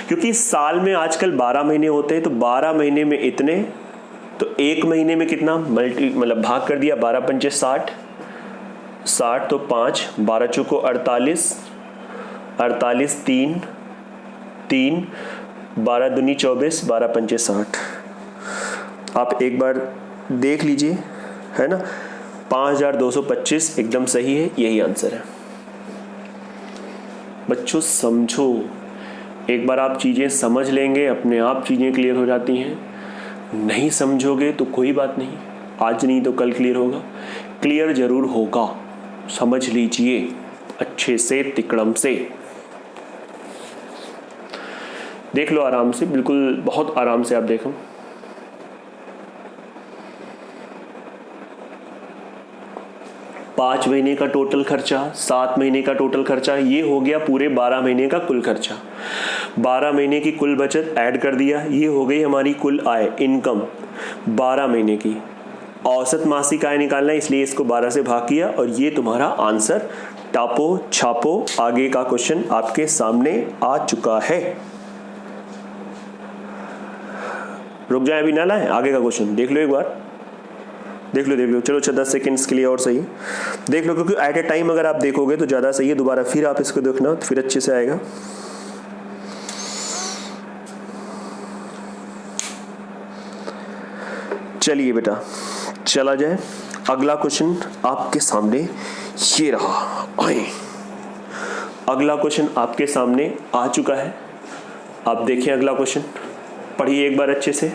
क्योंकि साल में आजकल 12 महीने होते हैं। तो 12 महीने में इतने, तो एक महीने में कितना मतलब भाग कर दिया, 12 पंचे 60, 60 तो 5, 12 चौको 48, 48 3, 12 दूनी 24, 12 पंचे 60। आप एक बार देख लीजिए, है ना। 5225 एकदम सही है, यही आंसर है। बच्चों समझो, एक बार आप चीज़ें समझ लेंगे अपने आप चीज़ें क्लियर हो जाती हैं। नहीं समझोगे तो कोई बात नहीं, आज नहीं तो कल क्लियर होगा, क्लियर जरूर होगा। समझ लीजिए अच्छे से, तिकड़म से देख लो आराम से, बिल्कुल बहुत आराम से आप देखो। पाँच महीने का टोटल खर्चा, 7 महीने का टोटल खर्चा, ये हो गया पूरे 12 महीने का कुल खर्चा। 12 महीने की कुल बचत ऐड कर दिया, ये हो गई हमारी कुल आय, इनकम 12 महीने की। औसत मासिक आय निकालना है, इसलिए इसको 12 से भाग किया और ये तुम्हारा आंसर। टापो छापो, आगे का क्वेश्चन आपके सामने आ चुका है। रुक जाए, अभी ना लाए, आगे का क्वेश्चन देख लो एक बार, देख लो। चलो 10 सेकंड्स के लिए और सही देख लो, क्योंकि एट ए टाइम अगर आप देखोगे तो ज़्यादा सही है। दोबारा फिर आप इसको देखना तो फिर अच्छे से आएगा। चलिए बेटा, चला जाए। अगला क्वेश्चन आपके सामने ये रहा, आए। अगला क्वेश्चन आपके सामने आ चुका है। आप देखिए अगला क्वेश्चन, पढ़िए एक बार अच्छे से।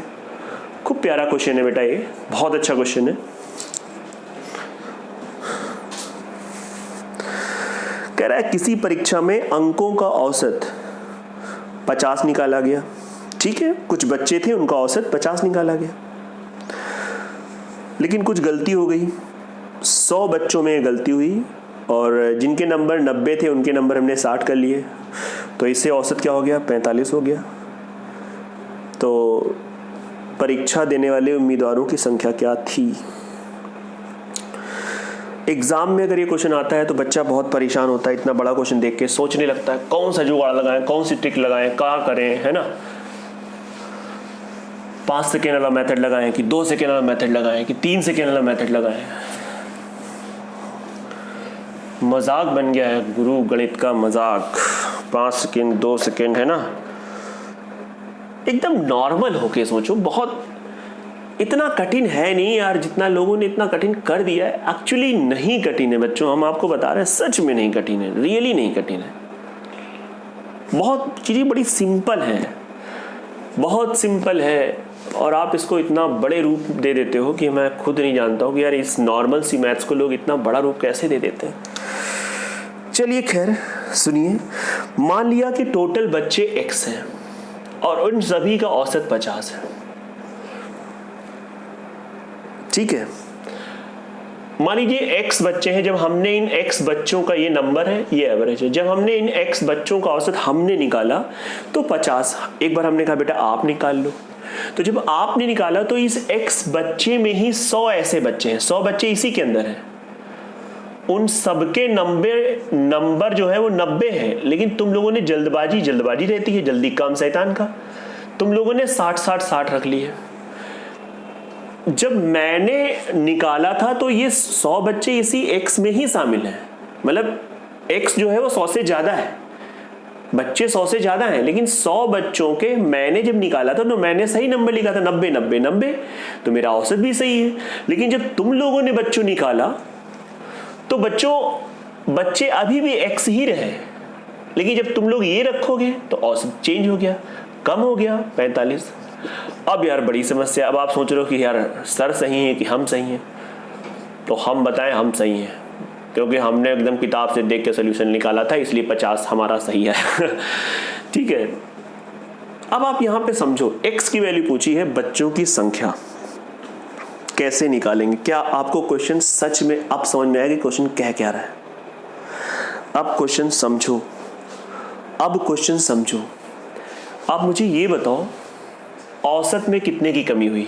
खूब प्यारा क्वेश्चन है बेटा, ये बहुत अच्छा क्वेश्चन है। कह रहा है किसी परीक्षा में अंकों का औसत 50 निकाला गया। ठीक है, कुछ बच्चे थे, उनका औसत 50 निकाला गया, लेकिन कुछ गलती हो गई। 100 बच्चों में गलती हुई और जिनके नंबर 90 थे उनके नंबर हमने 60 कर लिए, तो इससे औसत क्या हो गया, 45 हो गया। तो परीक्षा देने वाले उम्मीदवारों की संख्या क्या थी। एग्जाम में अगर ये क्वेश्चन आता है तो बच्चा बहुत परेशान होता है, इतना बड़ा क्वेश्चन देख के सोचने लगता है कौन सा जुगाड़ लगाएं, कौन सी ट्रिक लगाएं, क्या करें, है ना। 5 सेकेंड वाला मेथड लगाएं कि 2 सेकेंड वाला मेथड लगाएं कि 3 सेकेंड वाला मेथड लगाएं। मजाक बन गया है गुरु गणित का, मजाक। 5 सेकेंड 2 सेकेंड, है ना। एकदम नॉर्मल होके सोचो, बहुत इतना कठिन है नहीं यार, जितना लोगों ने इतना कठिन कर दिया है। एक्चुअली नहीं कठिन है बच्चों, हम आपको बता रहे हैं, सच में नहीं कठिन है, रियली नहीं कठिन है। बहुत चीज़ें बड़ी सिंपल हैं, बहुत सिंपल है, और आप इसको इतना बड़े रूप दे देते हो कि मैं खुद नहीं जानता हूँ कि यार इस नॉर्मल सी मैथ्स को लोग इतना बड़ा रूप कैसे दे देते हैं। चलिए खैर सुनिए, मान लिया कि टोटल बच्चे x हैं और उन सभी का औसत 50 है। ठीक है, मान लीजिए x बच्चे हैं, जब हमने इन x बच्चों का, ये नंबर है, ये एवरेज है, जब हमने इन x बच्चों का औसत हमने निकाला तो 50। एक बार हमने कहा बेटा आप निकाल लो, तो जब आपने निकाला तो इस x बच्चे में ही 100 ऐसे बच्चे हैं, 100 बच्चे इसी के अंदर हैं, उन सबके नंबर जो है वो 90 है, लेकिन तुम लोगों ने जल्दबाजी रहती है, जल्दी काम शैतान का, तुम लोगों ने 60 रख लिए। जब मैंने निकाला था तो ये 100 बच्चे इसी x में ही शामिल हैं, मतलब x जो है वो 100 से ज्यादा है, बच्चे 100 से ज्यादा हैं, लेकिन 100 बच्चों के मैंने जब निकाला था तो मैंने सही नंबर लिखा था 90 90 90, तो मेरा औसत भी सही है। लेकिन जब तुम लोगों ने बच्चों निकाला तो बच्चे अभी भी x ही रहे, लेकिन जब तुम लोग ये रखोगे तो औसत चेंज हो गया, कम हो गया 45। अब यार बड़ी समस्या। अब आप सोच रहे हो कि यार सर सही है कि हम सही हैं, तो हम बताएं हम सही हैं, क्योंकि हमने एकदम किताब से देख के सोल्यूशन निकाला था, इसलिए 50 हमारा सही है। ठीक है, अब आप यहां पे समझो, x की वैल्यू पूछी है, बच्चों की संख्या कैसे निकालेंगे। क्या आपको क्वेश्चन सच में अब समझ में आएगा क्वेश्चन कह क्या रहा है? अब क्वेश्चन समझो, अब क्वेश्चन समझो। आप मुझे ये बताओ, औसत में कितने की कमी हुई?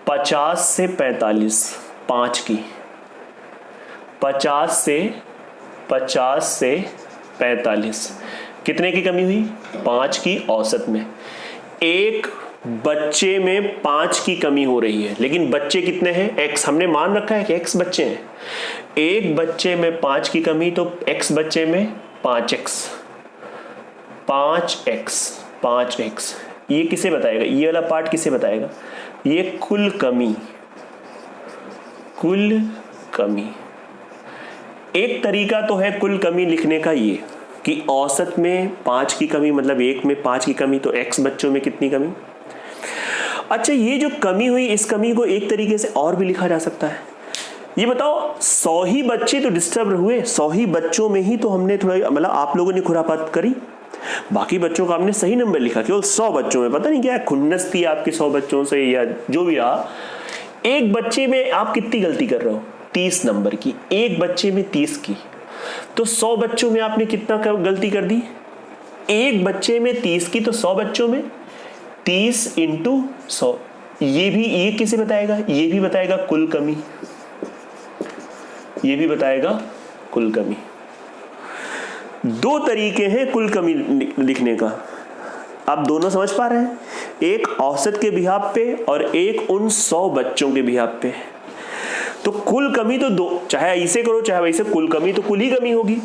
50 से 45, 5 की। 50 से 45 कितने की कमी हुई? 5 की औसत में। एक बच्चे में 5 की कमी हो रही है, लेकिन बच्चे कितने हैं? x हमने मान रखा है कि x बच्चे हैं। एक बच्चे में 5 की कमी, तो x बच्चे में 5x। 5x ये किसे बताएगा? ये वाला पार्ट किसे बताएगा? ये कुल कमी। एक तरीका तो है कुल कमी लिखने का ये कि औसत में 5 की कमी, मतलब एक में 5 की कमी, तो x बच्चों में कितनी कमी। अच्छा, ये जो कमी हुई, इस कमी को एक तरीके से और भी लिखा जा सकता है। ये बताओ, 100 ही बच्चे तो डिस्टर्ब हुए, 100 ही बच्चों में ही तो हमने थोड़ा, मतलब आप लोगों ने खुरापात करी, बाकी बच्चों का आपने सही नंबर लिखा। केवल 100 बच्चों में पता नहीं क्या खुन्नस थी आपकी 100 बच्चों से, या जो भी रहा। एक बच्चे में आप कितनी गलती कर रहे हो? 30 नंबर की। एक बच्चे में 30 की, तो 100 बच्चों में आपने कितना गलती कर दी? एक बच्चे में 30 की, तो 100 बच्चों में 30 × 100। ये किसे बताएगा? ये भी बताएगा कुल कमी। ये भी बताएगा कुल कमी। दो तरीके हैं कुल कमी लिखने का, आप दोनों समझ पा रहे हैं? एक औसत के बिहाफ पे और एक उन 100 बच्चों के बिहाफ पे। तो कुल कमी तो दो, चाहे ऐसे करो चाहे वैसे, कुल कमी तो कुल ही कमी होगी।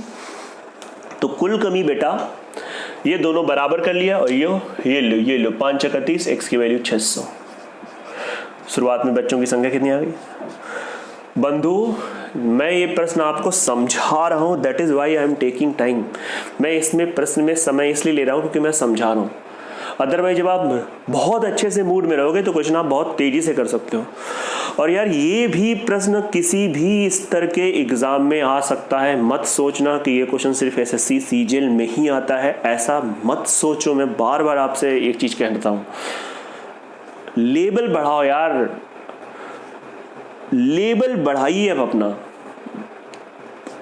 तो कुल कमी बेटा ये दोनों बराबर कर लिया, और ये लो 5 × 31, x की वैल्यू 600। शुरुआत में बच्चों की संख्या कितनी आ गई? बंधु, मैं ये प्रश्न आपको समझा रहा हूं, that is why I am taking time. मैं इसमें प्रश्न में समय इसलिए ले रहा हूं क्योंकि मैं समझा रहा हूं। अदरवाइज जब आप बहुत अच्छे से मूड में रहोगे तो क्वेश्चन आप बहुत तेजी से कर सकते हो। और यार ये भी प्रश्न किसी भी स्तर के एग्जाम में आ सकता है। मत सोचना कि ये क्वेश्चन सिर्फ SSC CGL में ही आता है, ऐसा मत सोचो। मैं बार बार आपसे एक चीज कहता हूं, लेवल बढ़ाओ यार, लेवल बढ़ाइए। अब अपना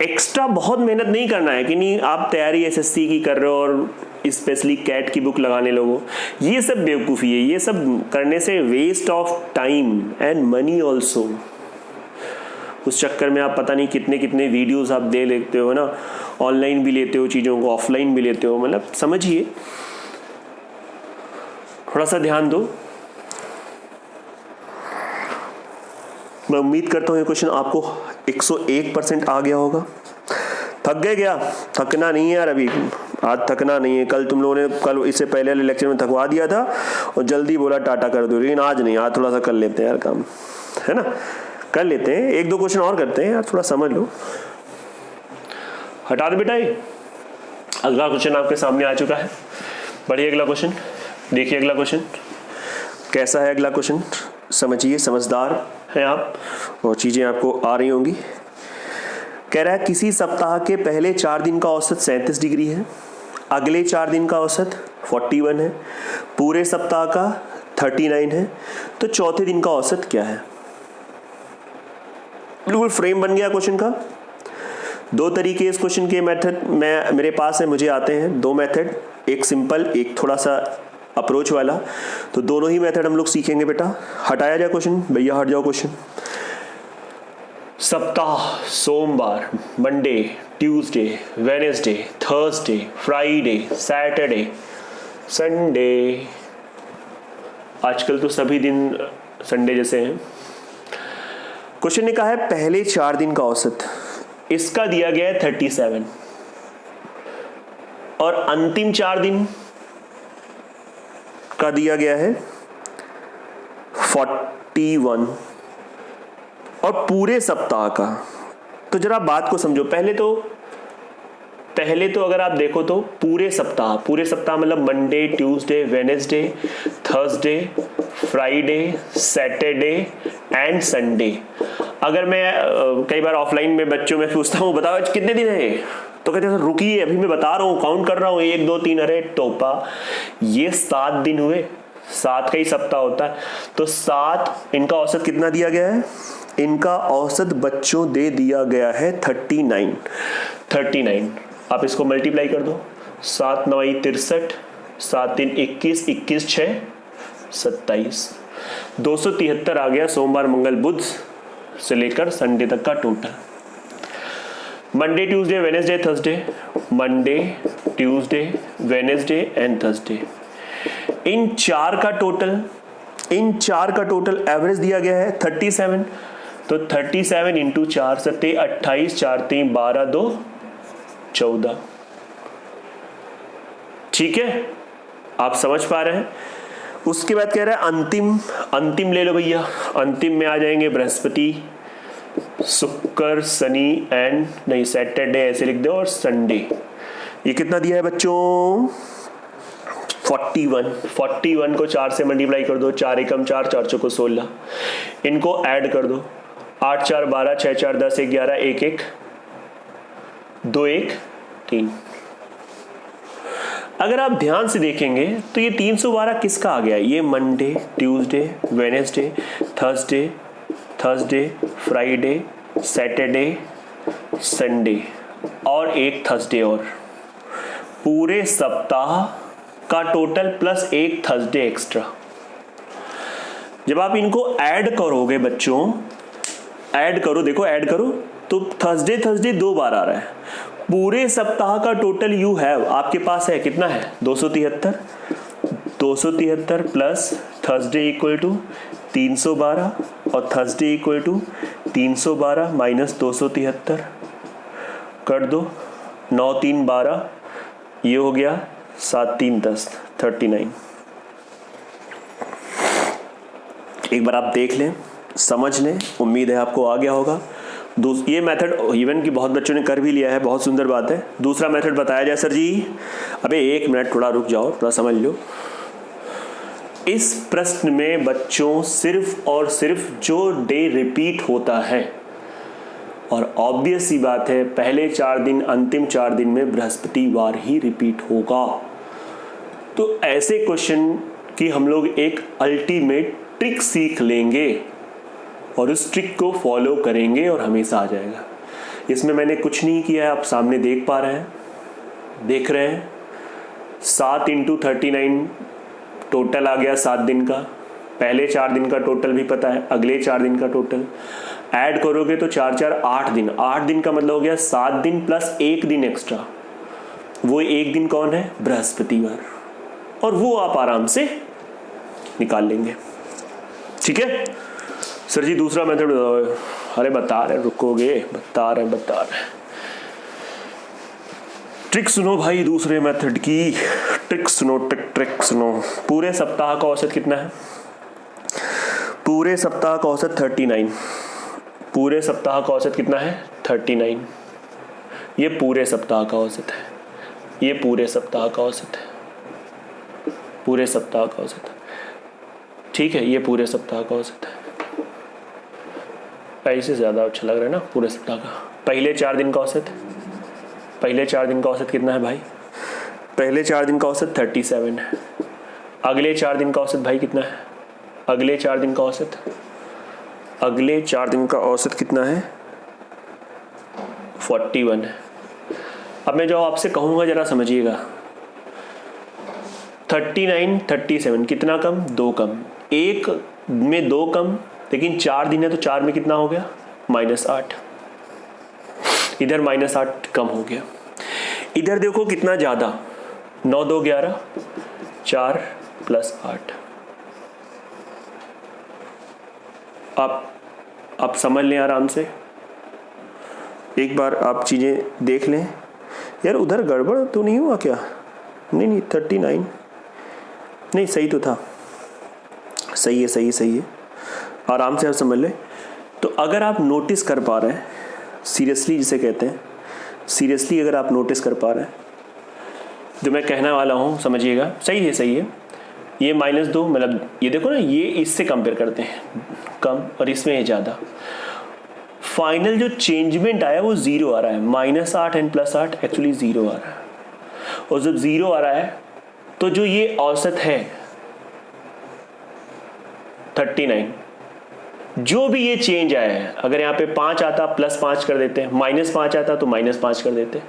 एक्स्ट्रा बहुत मेहनत नहीं करना है कि नहीं आप तैयारी SSC की कर रहे हो और स्पेशली कैट की बुक लगाने लोगो, ये सब बेवकूफ़ी है। ये सब करने से waste of time and money also. उस चक्कर में आप पता नहीं कितने कितने वीडियोस आप दे लेते हो ना, ऑनलाइन भी लेते हो चीज़ों को, ऑफलाइन भी लेते हो। मतलब समझिए, थोड़ा सा ध्यान दो। मैं उम्मीद करता हूँ ये क्वेश्चन आपको 101% आ गया होगा। थक गए क्या? थकना नहीं है यार, अभी आज थकना नहीं है। कल तुम लोगों ने, कल इससे पहले वाले लेक्चर में थकवा दिया था और जल्दी बोला टाटा कर दो, लेकिन आज नहीं, आज थोड़ा सा कर लेते हैं यार काम, है ना? कर लेते हैं, 1-2 क्वेश्चन और करते हैं यार, थोड़ा समझ लो। हटा दो बेटा ये। अगला क्वेश्चन आपके सामने आ चुका है, बढ़िए अगला क्वेश्चन देखिए। अगला क्वेश्चन कैसा है? अगला क्वेश्चन समझिए, समझदार हैं आप और चीज़ें आपको आ रही होंगी। कह रहा है किसी सप्ताह के पहले 4 दिन का औसत 37 डिग्री है, अगले 4 दिन का औसत 41 है, पूरे सप्ताह का 39 है, तो चौथे दिन का औसत क्या है? बिल्कुल फ्रेम बन गया क्वेश्चन का। 2 तरीके इस क्वेश्चन के मेथड मेरे पास है, मुझे आते हैं 2 मेथड, एक सिंपल, एक थोड़ा सा अप्रोच वाला। तो दोनों ही मेथड हम लोग सीखेंगे बेटा। हटाया जाए क्वेश्चन, भैया हट जाओ क्वेश्चन। सप्ताह, सोमवार, Monday, Tuesday, Wednesday, Thursday, Friday, Saturday, Sunday. आजकल तो सभी दिन संडे जैसे हैं। क्वेश्चन ने कहा है पहले 4 दिन का औसत, इसका दिया गया है 37। और अंतिम 4 दिन का दिया गया है 41 और पूरे सप्ताह का। तो जरा बात को समझो। पहले तो अगर आप देखो तो पूरे सप्ताह मतलब Monday, Tuesday, Wednesday, Thursday, Friday, Saturday and Sunday. अगर मैं कई बार ऑफलाइन में बच्चों में पूछता हूँ बताओ आज कितने दिन है, तो कहते हैं रुकिए अभी मैं बता रहा हूँ, काउंट कर रहा हूँ, 1 2 3, अरे टोपा, ये 7 दिन हुए, 7 का ही सप्ताह होता है। तो 7, इनका औसत कितना दिया गया है? इनका औसत बच्चों दे दिया गया है 39। आप इसको मल्टीप्लाई कर दो, 7 9 63, 7 3 21, 21 6 27, 273 आ गया सोमवार, मंगल, बुध से लेकर संडे तक का total. Monday, Tuesday, Wednesday, Thursday, Monday, Tuesday, Wednesday and Thursday, इन चार का टोटल एवरेज दिया गया है 37। तो 37 इंटू 4 सत्ते 28, 4 3 12, 2 14। ठीक है, आप समझ पा रहे हैं। उसके बाद कह रहा है अंतिम ले लो भैया। अंतिम में आ जाएंगे बृहस्पति, शुक्र, शनि एंड नहीं सैटरडे ऐसे लिख दो, और संडे। ये कितना दिया है बच्चों? 41 को 4 से मल्टीप्लाई कर दो, 4 एकम 4, 4 चौको 16। इनको ऐड कर दो, 8 4 12, 6 4 10, 1 11, 1 1 2 1 3। अगर आप ध्यान से देखेंगे तो ये 312 किसका आ गया? ये Monday, Tuesday, Wednesday, Thursday, Friday, Saturday, Sunday और एक थर्सडे, और पूरे सप्ताह का टोटल प्लस एक थर्सडे एक्स्ट्रा। जब आप इनको ऐड करोगे बच्चों, ऐड करो तो थर्सडे 2 बार आ रहा है। पूरे सप्ताह का टोटल यू हैव, आपके पास है कितना है? 273 प्लस थर्सडे इक्वल टू 312 और थर्सडे इक्वल टू 312 माइनस 273 कर दो, 9 3 12, ये हो गया 7 3 10, 39। एक बार आप देख लें, समझ लें, उम्मीद है आपको आ गया होगा। ये मेथड इवन की बहुत बच्चों ने कर भी लिया है, बहुत सुंदर बात है। दूसरा मेथड बताया जाए सर जी। अबे 1 मिनट थोड़ा रुक जाओ, थोड़ा समझ लो। इस प्रश्न में बच्चों सिर्फ और सिर्फ जो डे रिपीट होता है, और ऑब्वियस सी बात है पहले 4 दिन अंतिम 4 दिन में बृहस्पतिवार ही रिपीट होगा। तो ऐसे क्वेश्चन की हम लोग एक अल्टीमेट ट्रिक सीख लेंगे और उस ट्रिक को फॉलो करेंगे और हमेशा आ जाएगा। इसमें मैंने कुछ नहीं किया है, आप सामने देख पा रहे हैं, देख रहे हैं। 7 इंटू 39 टोटल आ गया 7 दिन का। पहले 4 दिन का टोटल भी पता है, अगले 4 दिन का टोटल ऐड करोगे तो 4 4 8 दिन। 8 दिन का मतलब हो गया 7 दिन प्लस 1 दिन एक्स्ट्रा। वो 1 दिन कौन है? बृहस्पतिवार। और वो आप आराम से निकाल लेंगे। ठीक है सर जी, दूसरा मेथड बताओ। अरे बता रहे, रुकोगे, बता रहे। ट्रिक सुनो भाई, दूसरे मेथड की ट्रिक सुनो, ट्रिक सुनो। पूरे सप्ताह का औसत कितना है? पूरे सप्ताह का औसत 39। पूरे सप्ताह का औसत कितना है? 39। ये पूरे सप्ताह का औसत है, ये पूरे सप्ताह का औसत है, पूरे सप्ताह का औसत है। ठीक है, ये पूरे सप्ताह का औसत है। ऐसे ज़्यादा अच्छा लग रहा है ना पूरे सप्ताह का। पहले 4 दिन का औसत, पहले 4 दिन का औसत कितना है भाई? पहले 4 दिन का औसत 37 है। अगले 4 दिन का औसत भाई कितना है? अगले 4 दिन का औसत, अगले 4 दिन का औसत कितना है? 41 है। अब मैं जो आपसे कहूँगा जरा समझिएगा। 39 37 कितना कम? 2 कम। 1 में 2 कम, लेकिन 4 दिन है तो 4 में कितना हो गया? -8। इधर -8 कम हो गया। इधर देखो कितना ज़्यादा, 9 2 11, 4 + 8। आप समझ लें आराम से, एक बार आप चीज़ें देख लें। यार उधर गड़बड़ तो नहीं हुआ क्या? नहीं 39 नहीं, सही तो था, सही है, आराम से आप समझ ले। तो अगर आप नोटिस कर पा रहे हैं, सीरियसली जिसे कहते हैं, सीरियसली अगर आप नोटिस कर पा रहे हैं जो मैं कहने वाला हूँ, समझिएगा। सही है, ये -2, मतलब ये देखो ना, ये इससे कंपेयर करते हैं कम और इसमें है ज़्यादा। फाइनल जो चेंजमेंट आया वो 0 आ रहा है, -8 एंड +8 एक्चुअली 0 आ रहा है। और जब 0 आ रहा है तो जो ये औसत है 39, जो भी ये चेंज आया है, अगर यहाँ पे 5 आता +5 कर देते हैं, -5 आता तो -5 कर देते हैं,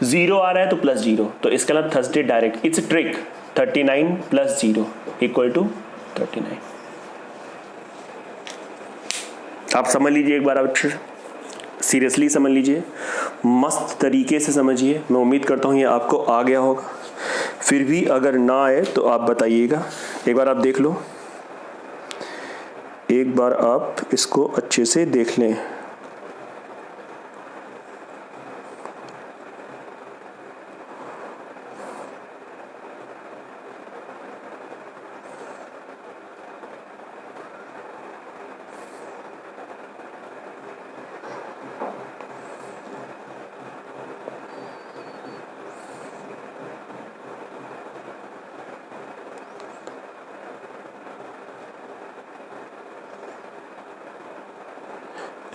0 आ रहा है तो +0, तो इसका मतलब थर्सडे डायरेक्ट, इट्स ट्रिक, 39 + 0 = 39। आप समझ लीजिए एक बार, आप सीरियसली समझ लीजिए, मस्त तरीके से समझिए। मैं उम्मीद करता हूँ ये आपको आ गया होगा। फिर भी अगर ना आए तो आप बताइएगा, एक बार आप देख लो, एक बार आप इसको अच्छे से देख लें।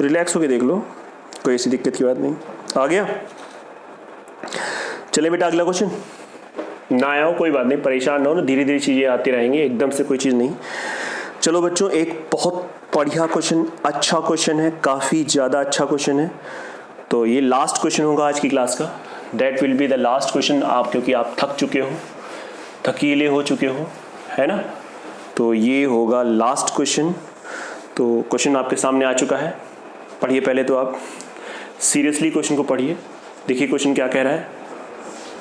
रिलैक्स होके देख लो, कोई ऐसी दिक्कत की बात नहीं। आ गया? चले बेटा अगला क्वेश्चन। ना आया हो कोई बात नहीं, परेशान ना हो, धीरे धीरे चीज़ें आती रहेंगी, एकदम से कोई चीज़ नहीं। चलो बच्चों, एक बहुत बढ़िया क्वेश्चन, अच्छा क्वेश्चन है, काफ़ी ज़्यादा अच्छा क्वेश्चन है। तो ये लास्ट क्वेश्चन होगा आज की क्लास का, that will be the last question. आप क्योंकि आप थक चुके हो, थकीले हो चुके हो, है ना, तो ये होगा लास्ट क्वेश्चन। तो क्वेश्चन आपके सामने आ चुका है, पढ़िए पहले तो आप सीरियसली क्वेश्चन को पढ़िए, देखिए क्वेश्चन क्या कह रहा है,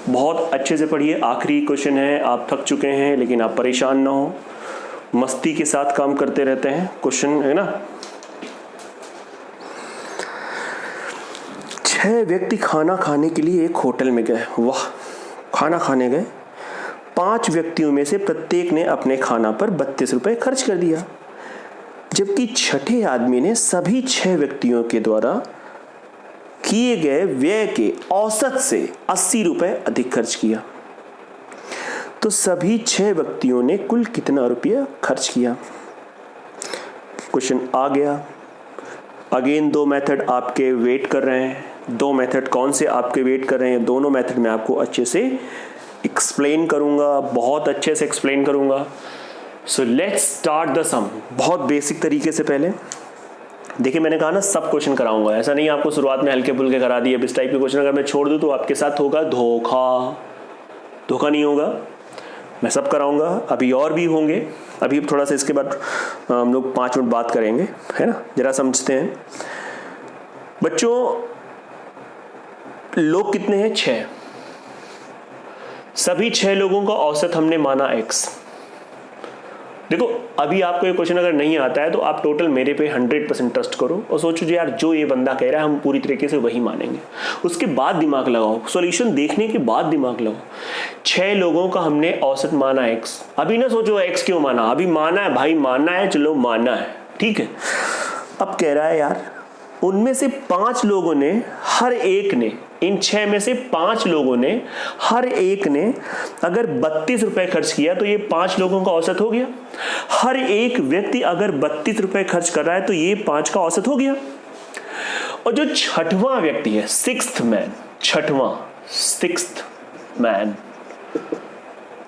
बहुत अच्छे से पढ़िए। आखिरी क्वेश्चन है, आप थक चुके हैं लेकिन आप परेशान ना हो, मस्ती के साथ काम करते रहते हैं। क्वेश्चन है ना, 6 व्यक्ति खाना खाने के लिए एक होटल में गए। वाह, खाना खाने गए। 5 व्यक्तियों में से प्रत्येक ने अपने खाना पर 32 रुपए खर्च कर दिया, जबकि छठे आदमी ने सभी 6 व्यक्तियों के द्वारा किए गए व्यय के औसत से 80 रुपए अधिक खर्च किया। तो सभी 6 व्यक्तियों ने कुल कितना रुपया खर्च किया? क्वेश्चन आ गया। अगेन 2 मेथड आपके वेट कर रहे हैं। 2 मेथड कौन से आपके वेट कर रहे हैं? दोनों मेथड मैं आपको अच्छे से एक्सप्लेन करूंगा, बहुत अच्छे से एक्सप्लेन करूंगा। सो लेट्स स्टार्ट द सम। बहुत बेसिक तरीके से पहले देखिए, मैंने कहा ना सब क्वेश्चन कराऊंगा, ऐसा नहीं आपको शुरुआत में हल्के फुल्के करा दिए। अब इस टाइप के क्वेश्चन अगर मैं छोड़ दूं तो आपके साथ होगा धोखा। धोखा नहीं होगा, मैं सब कराऊंगा, अभी और भी होंगे। अभी थोड़ा सा इसके बाद हम लोग 5 मिनट बात करेंगे, है ना, जरा समझते हैं। बच्चों, लोग कितने हैं? 6। सभी 6 लोगों का औसत हमने माना x। देखो, अभी आपको ये क्वेश्चन अगर नहीं आता है तो आप टोटल मेरे पे 100% ट्रस्ट करो और सोचो यार जो ये बंदा कह रहा है हम पूरी तरीके से वही मानेंगे। उसके बाद दिमाग लगाओ, सॉल्यूशन देखने के बाद दिमाग लगाओ। 6 लोगों का हमने औसत माना x। अभी ना सोचो x क्यों माना, अभी माना है भाई, माना है, चलो माना है, ठीक है। अब कह रहा है यार उनमें से 5 लोगों ने, हर एक ने, इन 6 में से 5 लोगों ने, हर एक ने अगर 32 रुपए खर्च किया तो ये 5 लोगों का औसत हो गया। हर एक व्यक्ति अगर 32 रुपए खर्च कर रहा है तो ये 5 का औसत हो गया। और जो छठवां व्यक्ति है, 6th मैन, सिक्स्थ मैन,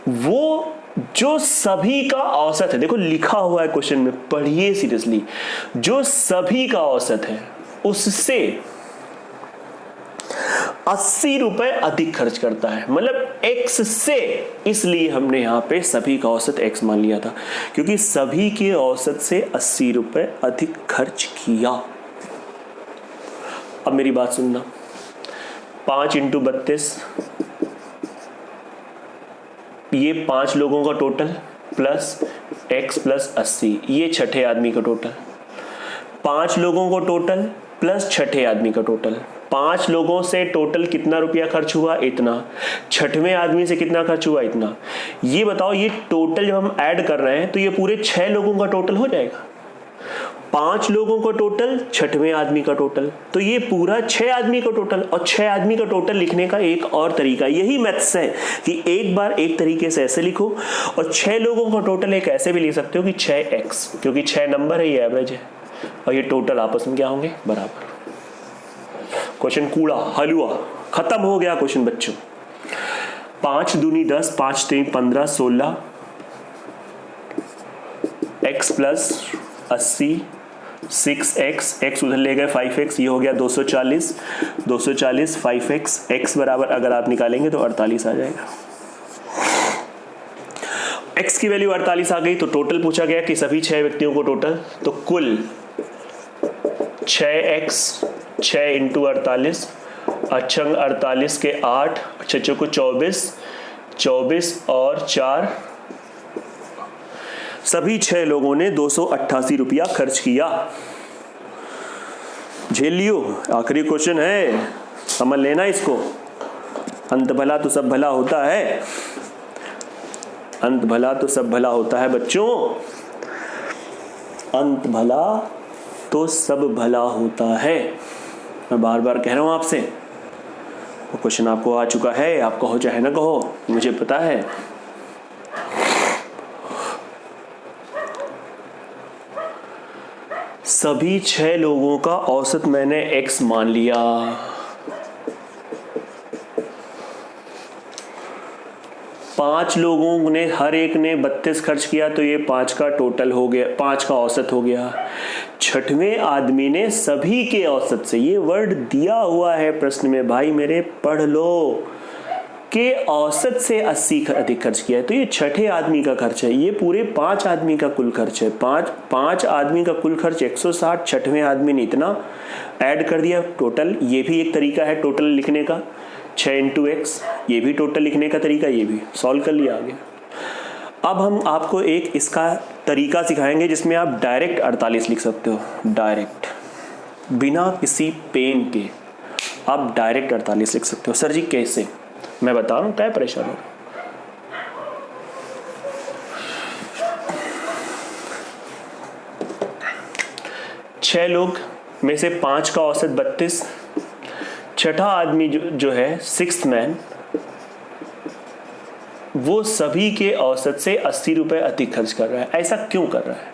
वो जो सभी का औसत है, देखो लिखा हुआ है क्वेश्चन में, पढ़िए सीरियसली, जो सभी का औसत है उससे 80 रुपए अधिक खर्च करता है, मतलब x से। इसलिए हमने यहां पे सभी का औसत x मान लिया था, क्योंकि सभी के औसत से 80 रुपए अधिक खर्च किया। अब मेरी बात सुनना, 5 × 32, ये 5 लोगों का टोटल प्लस x प्लस 80, ये छठे आदमी का टोटल। 5 लोगों का टोटल प्लस छठे आदमी का टोटल, 5 लोगों से टोटल कितना रुपया खर्च हुआ, इतना। 6वें आदमी से कितना खर्च हुआ, इतना। ये बताओ, ये टोटल जब हम ऐड कर रहे हैं तो ये पूरे 6 लोगों का टोटल हो जाएगा। 5 लोगों का टोटल, 6वें आदमी का टोटल, तो ये पूरा 6 आदमी का टोटल। और 6 आदमी का टोटल लिखने का एक और तरीका, यही मैथ्स है कि एक बार एक तरीके से ऐसे लिखो, और 6 लोगों का टोटल एक ऐसे भी लिख सकते हो कि 6x, क्योंकि 6 नंबर है, ये एवरेज है, और ये टोटल आपस में क्या होंगे, बराबर। क्वेश्चन कूड़ा हलवा, खत्म हो गया क्वेश्चन बच्चों। 5 दूनी 10, 5 3 15, 16 x प्लस 80, 6x, x उधर ले गए 5x, ये हो गया 240, 5x, x बराबर अगर आप निकालेंगे तो 48 आ जाएगा। x की वैल्यू 48 आ गई, तो टोटल पूछा गया कि सभी 6 व्यक्तियों को टोटल, तो कुल 6x, 6 इंटू 48, अच्छंग 48 के 8, अच्छे को 24 और 4, सभी 6 लोगों ने 288 रुपया खर्च किया। झेल लियो, आखिरी क्वेश्चन है, समझ लेना इसको। अंत भला तो सब भला होता है, अंत भला तो सब भला होता है बच्चों, अंत भला तो सब भला होता है। मैं बार बार कह रहा हूं आपसे, वो क्वेश्चन आपको आ चुका है, आप कहो चाहे ना कहो, मुझे पता है। सभी 6 लोगों का औसत मैंने x मान लिया। पांच लोगों ने, हर एक ने 32 खर्च किया, तो ये 5 का टोटल हो गया, 5 का औसत हो गया। 6वें आदमी ने सभी के औसत से, ये वर्ड दिया हुआ है प्रश्न में भाई मेरे, पढ़ लो, के औसत से 80 अधिक खर्च किया है, तो ये 6ठे आदमी का खर्च है, ये पूरे 5 आदमी का कुल खर्च है। 5 आदमी का कुल खर्च 160, 6वें आदमी ने इतना ऐड कर दिया टोटल। ये भी एक तरीका है टोटल लिखने का, 6 इंटू एक्स, ये भी टोटल लिखने का तरीका, ये भी सॉल्व कर लिया आगे। अब हम आपको एक इसका तरीका सिखाएंगे जिसमें आप डायरेक्ट 48 लिख सकते हो, डायरेक्ट, बिना किसी पेन के आप डायरेक्ट 48 लिख सकते हो। सर जी कैसे? मैं बता रहा हूं, क्या परेशान हो। छह लोग में से 5 का औसत 32, 6ठा आदमी जो है 6th मैन, वो सभी के औसत से 80 रुपए अधिक खर्च कर रहा है। ऐसा क्यों कर रहा है?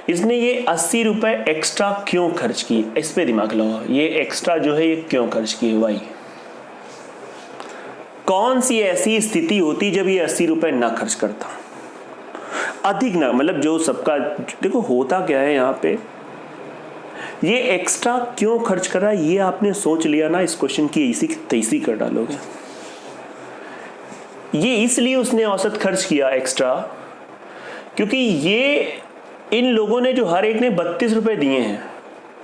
इसने ये 80 रुपए एक्स्ट्रा क्यों खर्च की, इस पे दिमाग लगाओ। ये एक्स्ट्रा जो है ये क्यों खर्च की, वाई? कौन सी ऐसी स्थिति होती जब ये 80 रुपए ना खर्च करता, अधिक ना, मतलब जो सबका, देखो होता क्या है यहाँ पे, ये एक्स्ट्रा क्यों खर्च कर रहा है ये आपने सोच लिया ना, इस क्वेश्चन की इसी तैसी कर डालोगे। ये इसलिए उसने औसत खर्च किया एक्स्ट्रा क्योंकि ये इन लोगों ने, जो हर एक ने 32 रुपए दिए हैं,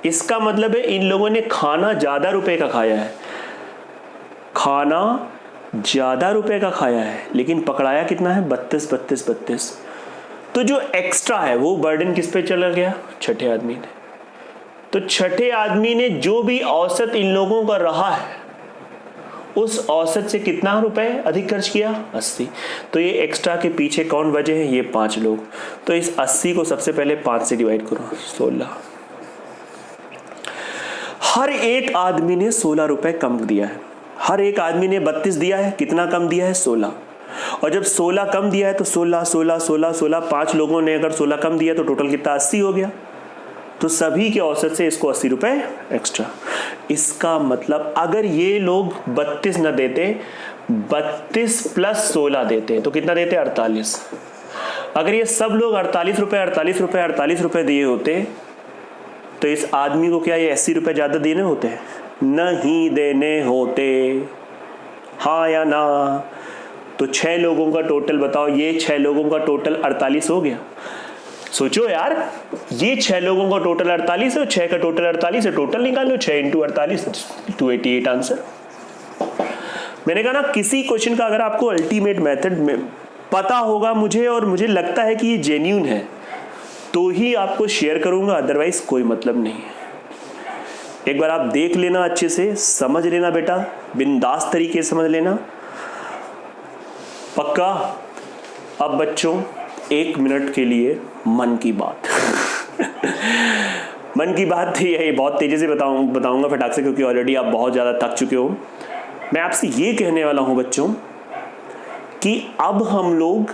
इसका मतलब है इन लोगों ने खाना ज्यादा रुपए का खाया है, खाना ज्यादा रुपए का खाया है, लेकिन पकड़ाया कितना है, 32। तो जो एक्स्ट्रा है वो बर्डन किस पे चला गया, 6ठे आदमी ने। तो 6ठे आदमी ने जो भी औसत इन लोगों का रहा है उस औसत से कितना रुपए अधिक खर्च किया, 80। तो ये एक्स्ट्रा के पीछे कौन वजह है, ये 5 लोग। तो इस 80 को सबसे पहले 5 से डिवाइड करो, 16। हर एक आदमी ने 16 रुपए कम दिया है, हर एक आदमी ने 32 दिया है, कितना कम दिया है, 16। और जब 16 कम दिया है तो 16, 5 लोगों ने अगर 16 कम दिया तो टोटल कितना, 80 हो गया। तो सभी के औसत से इसको 80 रुपए एक्स्ट्रा। इसका मतलब अगर ये लोग 32 न देते, 32 प्लस 16 देते तो कितना देते, 48। अगर ये सब लोग 48 रुपए दिए होते तो इस आदमी को क्या ये 80 रुपए ज्यादा देने होते हैं, नहीं देने होते, हाँ या ना? तो 6 लोगों का टोटल बताओ, ये 6 लोगों का टोटल 48 हो गया। सोचो यार, ये 6 लोगों का टोटल 48 है, 6 का टोटल 48 है, टोटल निकालो, 6 इंटू 48, 288 आंसर। मैंने कहा ना, किसी क्वेश्चन का अगर आपको अल्टीमेट मेथड में पता होगा मुझे, और मुझे लगता है कि ये जेन्युइन है, तो ही आपको शेयर करूंगा, अदरवाइज कोई मतलब नहीं है। एक बार आप देख लेना, अच्छे से समझ लेना बेटा, बिंदास तरीके से समझ लेना, पक्का। अब बच्चों 1 मिनट के लिए मन की बात मन की बात थी, यही बहुत तेजी से बताऊंगा फटाक से, क्योंकि ऑलरेडी आप बहुत ज़्यादा थक चुके हो। मैं आपसे ये कहने वाला हूं बच्चों कि अब हम लोग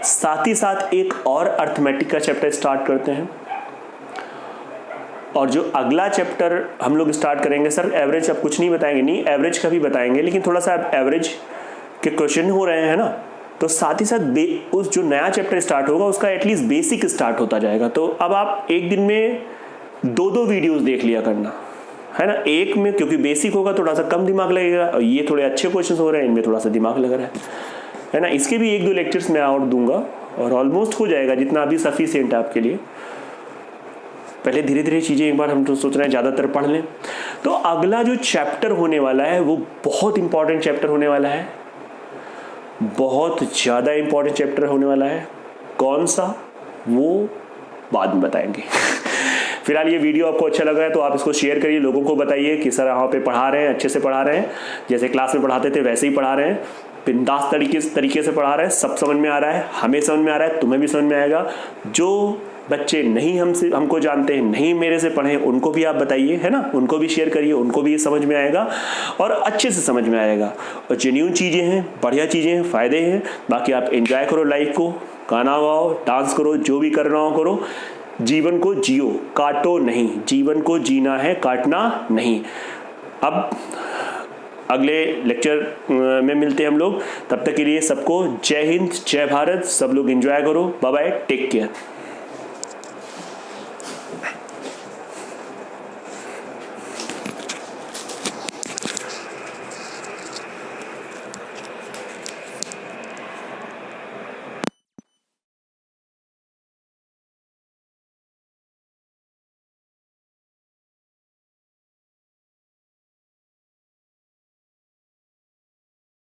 साथ ही साथ एक और अर्थमेटिक का चैप्टर स्टार्ट करते हैं, और जो अगला चैप्टर हम लोग स्टार्ट करेंगे, सर एवरेज अब कुछ नहीं बताएंगे, नहीं एवरेज का भी बताएंगे, लेकिन थोड़ा सा एवरेज के क्वेश्चन हो रहे हैं ना, तो साथ ही साथ उस जो नया चैप्टर स्टार्ट होगा उसका एटलीस्ट बेसिक स्टार्ट होता जाएगा। तो अब आप एक दिन में 2 वीडियोस देख लिया करना, है ना, एक में, क्योंकि बेसिक होगा थोड़ा सा कम दिमाग लगेगा, और ये थोड़े अच्छे क्वेश्चन हो रहे हैं, इनमें थोड़ा सा दिमाग लग रहा है ना। इसके भी 1-2 लेक्चर्स मैं और दूंगा, और ऑलमोस्ट हो जाएगा जितना अभी सफिशिएंट है आपके लिए। पहले धीरे धीरे चीज़ें एक बार हम तो सोच रहे हैं ज़्यादातर पढ़ लें। तो अगला जो चैप्टर होने वाला है वो बहुत इंपॉर्टेंट चैप्टर होने वाला है, बहुत ज़्यादा इंपॉर्टेंट चैप्टर होने वाला है। कौन सा, वो बाद में बताएंगे फिलहाल ये वीडियो आपको अच्छा लगा है तो आप इसको शेयर करिए, लोगों को बताइए कि सर यहाँ पे पढ़ा रहे हैं, अच्छे से पढ़ा रहे हैं, जैसे क्लास में पढ़ाते थे वैसे ही पढ़ा रहे हैं, बिंदास तरीके से पढ़ा रहे हैं, सब समझ में आ रहा है, हमें समझ में आ रहा है, तुम्हें भी समझ में आएगा। जो बच्चे नहीं हमको जानते हैं, नहीं मेरे से पढ़े, उनको भी आप बताइए, है ना, उनको भी शेयर करिए, उनको भी समझ में आएगा और अच्छे से समझ में आएगा। और जेन्युइन चीज़ें हैं, बढ़िया चीज़ें हैं, फ़ायदे हैं। बाकी आप एंजॉय करो लाइफ को, गाना गाओ, डांस करो, जो भी करना हो करो, जीवन को जियो, काटो नहीं। जीवन को जीना है, काटना नहीं। अब अगले लेक्चर में मिलते हैं हम लोग, तब तक के लिए सबको जय हिंद, जय भारत। सब लोग एंजॉय करो, बाय बाय, टेक केयर।